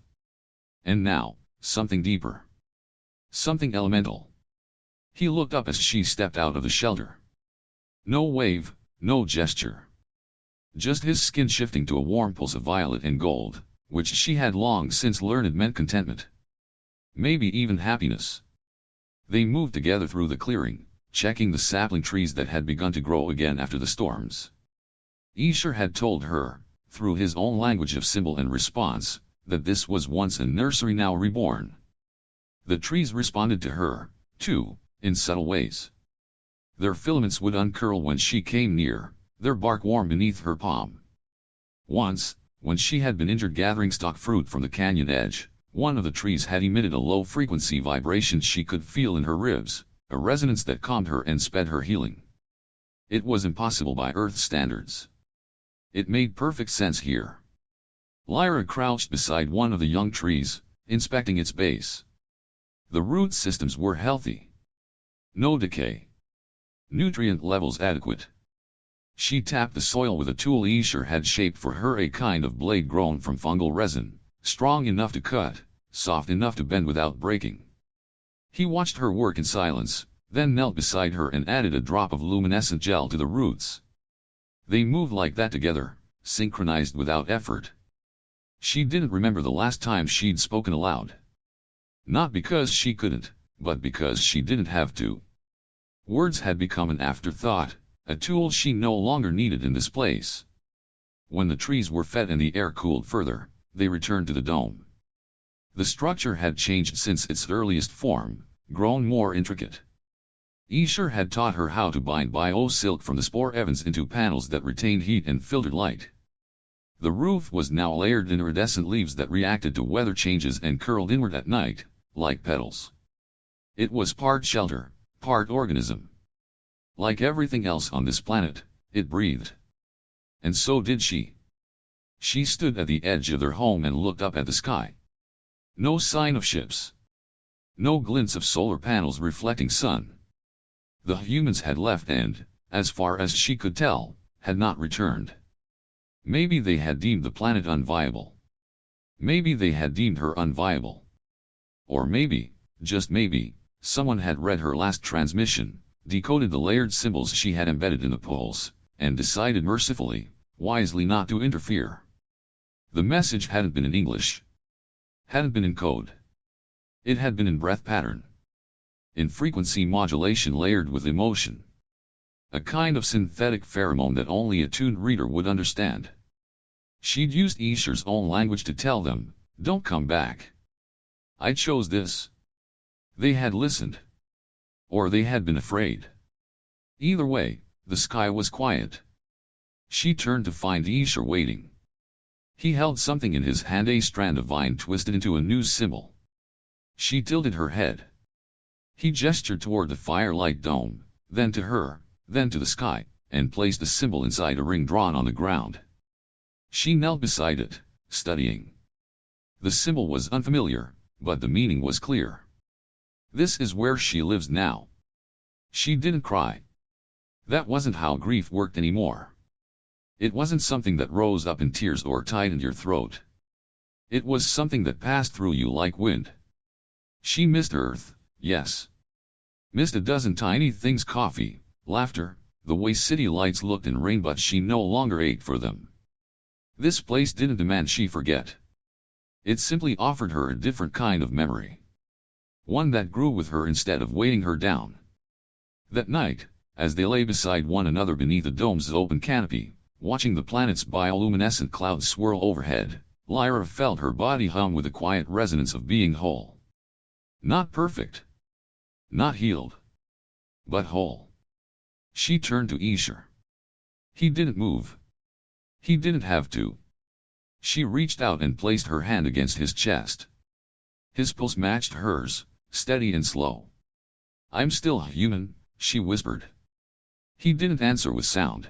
And now, something deeper. Something elemental. He looked up as she stepped out of the shelter. No wave, no gesture. Just his skin shifting to a warm pulse of violet and gold, which she had long since learned meant contentment. Maybe even happiness. They moved together through the clearing, checking the sapling trees that had begun to grow again after the storms. Eshar had told her, through his own language of symbol and response, that this was once a nursery now reborn. The trees responded to her, too, in subtle ways. Their filaments would uncurl when she came near, their bark warm beneath her palm. Once, when she had been injured gathering stock fruit from the canyon edge, one of the trees had emitted a low-frequency vibration she could feel in her ribs, a resonance that calmed her and sped her healing. It was impossible by Earth standards. It made perfect sense here. Lyra crouched beside one of the young trees, inspecting its base. The root systems were healthy. No decay. Nutrient levels adequate. She tapped the soil with a tool Eshar had shaped for her, a kind of blade grown from fungal resin, strong enough to cut, soft enough to bend without breaking. He watched her work in silence, then knelt beside her and added a drop of luminescent gel to the roots. They moved like that together, synchronized without effort. She didn't remember the last time she'd spoken aloud. Not because she couldn't, but because she didn't have to. Words had become an afterthought, a tool she no longer needed in this place. When the trees were fed and the air cooled further, they returned to the dome. The structure had changed since its earliest form, grown more intricate. Eshar had taught her how to bind bio-silk from the spore evans into panels that retained heat and filtered light. The roof was now layered in iridescent leaves that reacted to weather changes and curled inward at night, like petals. It was part shelter, part organism. Like everything else on this planet, it breathed. And so did she. She stood at the edge of their home and looked up at the sky. No sign of ships. No glints of solar panels reflecting sun. The humans had left and, as far as she could tell, had not returned. Maybe they had deemed the planet unviable. Maybe they had deemed her unviable. Or maybe, just maybe, someone had read her last transmission, decoded the layered symbols she had embedded in the poles, and decided mercifully, wisely not to interfere. The message hadn't been in English. Hadn't been in code. It had been in breath pattern. In frequency modulation layered with emotion. A kind of synthetic pheromone that only a tuned reader would understand. She'd used Eshar's own language to tell them, "Don't come back. I chose this." They had listened. or they had been afraid. Either way, the sky was quiet. She turned to find Eshar waiting. He held something in his hand, a strand of vine twisted into a news symbol. She tilted her head. He gestured toward the firelight dome, then to her, then to the sky, and placed the symbol inside a ring drawn on the ground. She knelt beside it, studying. The symbol was unfamiliar, but the meaning was clear. This is where she lives now. She didn't cry. That wasn't how grief worked anymore. It wasn't something that rose up in tears or tightened your throat. It was something that passed through you like wind. She missed Earth, yes. Missed a dozen tiny things: coffee, laughter, the way city lights looked in rain, but she no longer ached for them. This place didn't demand she forget. It simply offered her a different kind of memory. One that grew with her instead of weighing her down. That night, as they lay beside one another beneath the dome's open canopy, watching the planet's bioluminescent clouds swirl overhead, Lyra felt her body hum with the quiet resonance of being whole. Not perfect. Not healed. But whole. She turned to Eshar. He didn't move. He didn't have to. She reached out and placed her hand against his chest. His pulse matched hers, steady and slow. "I'm still human," she whispered. He didn't answer with sound.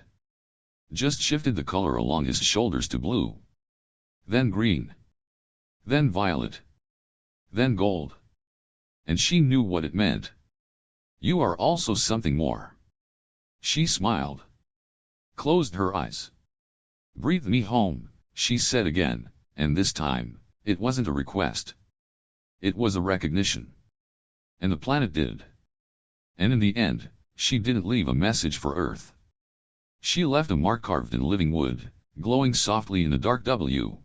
Just shifted the color along his shoulders to blue. Then green. Then violet. Then gold. And she knew what it meant. "You are also something more." She smiled. Closed her eyes. "Breathe me home," she said again, and this time, it wasn't a request. It was a recognition. And the planet did. And in the end, she didn't leave a message for Earth. She left a mark carved in living wood, glowing softly in the dark. W.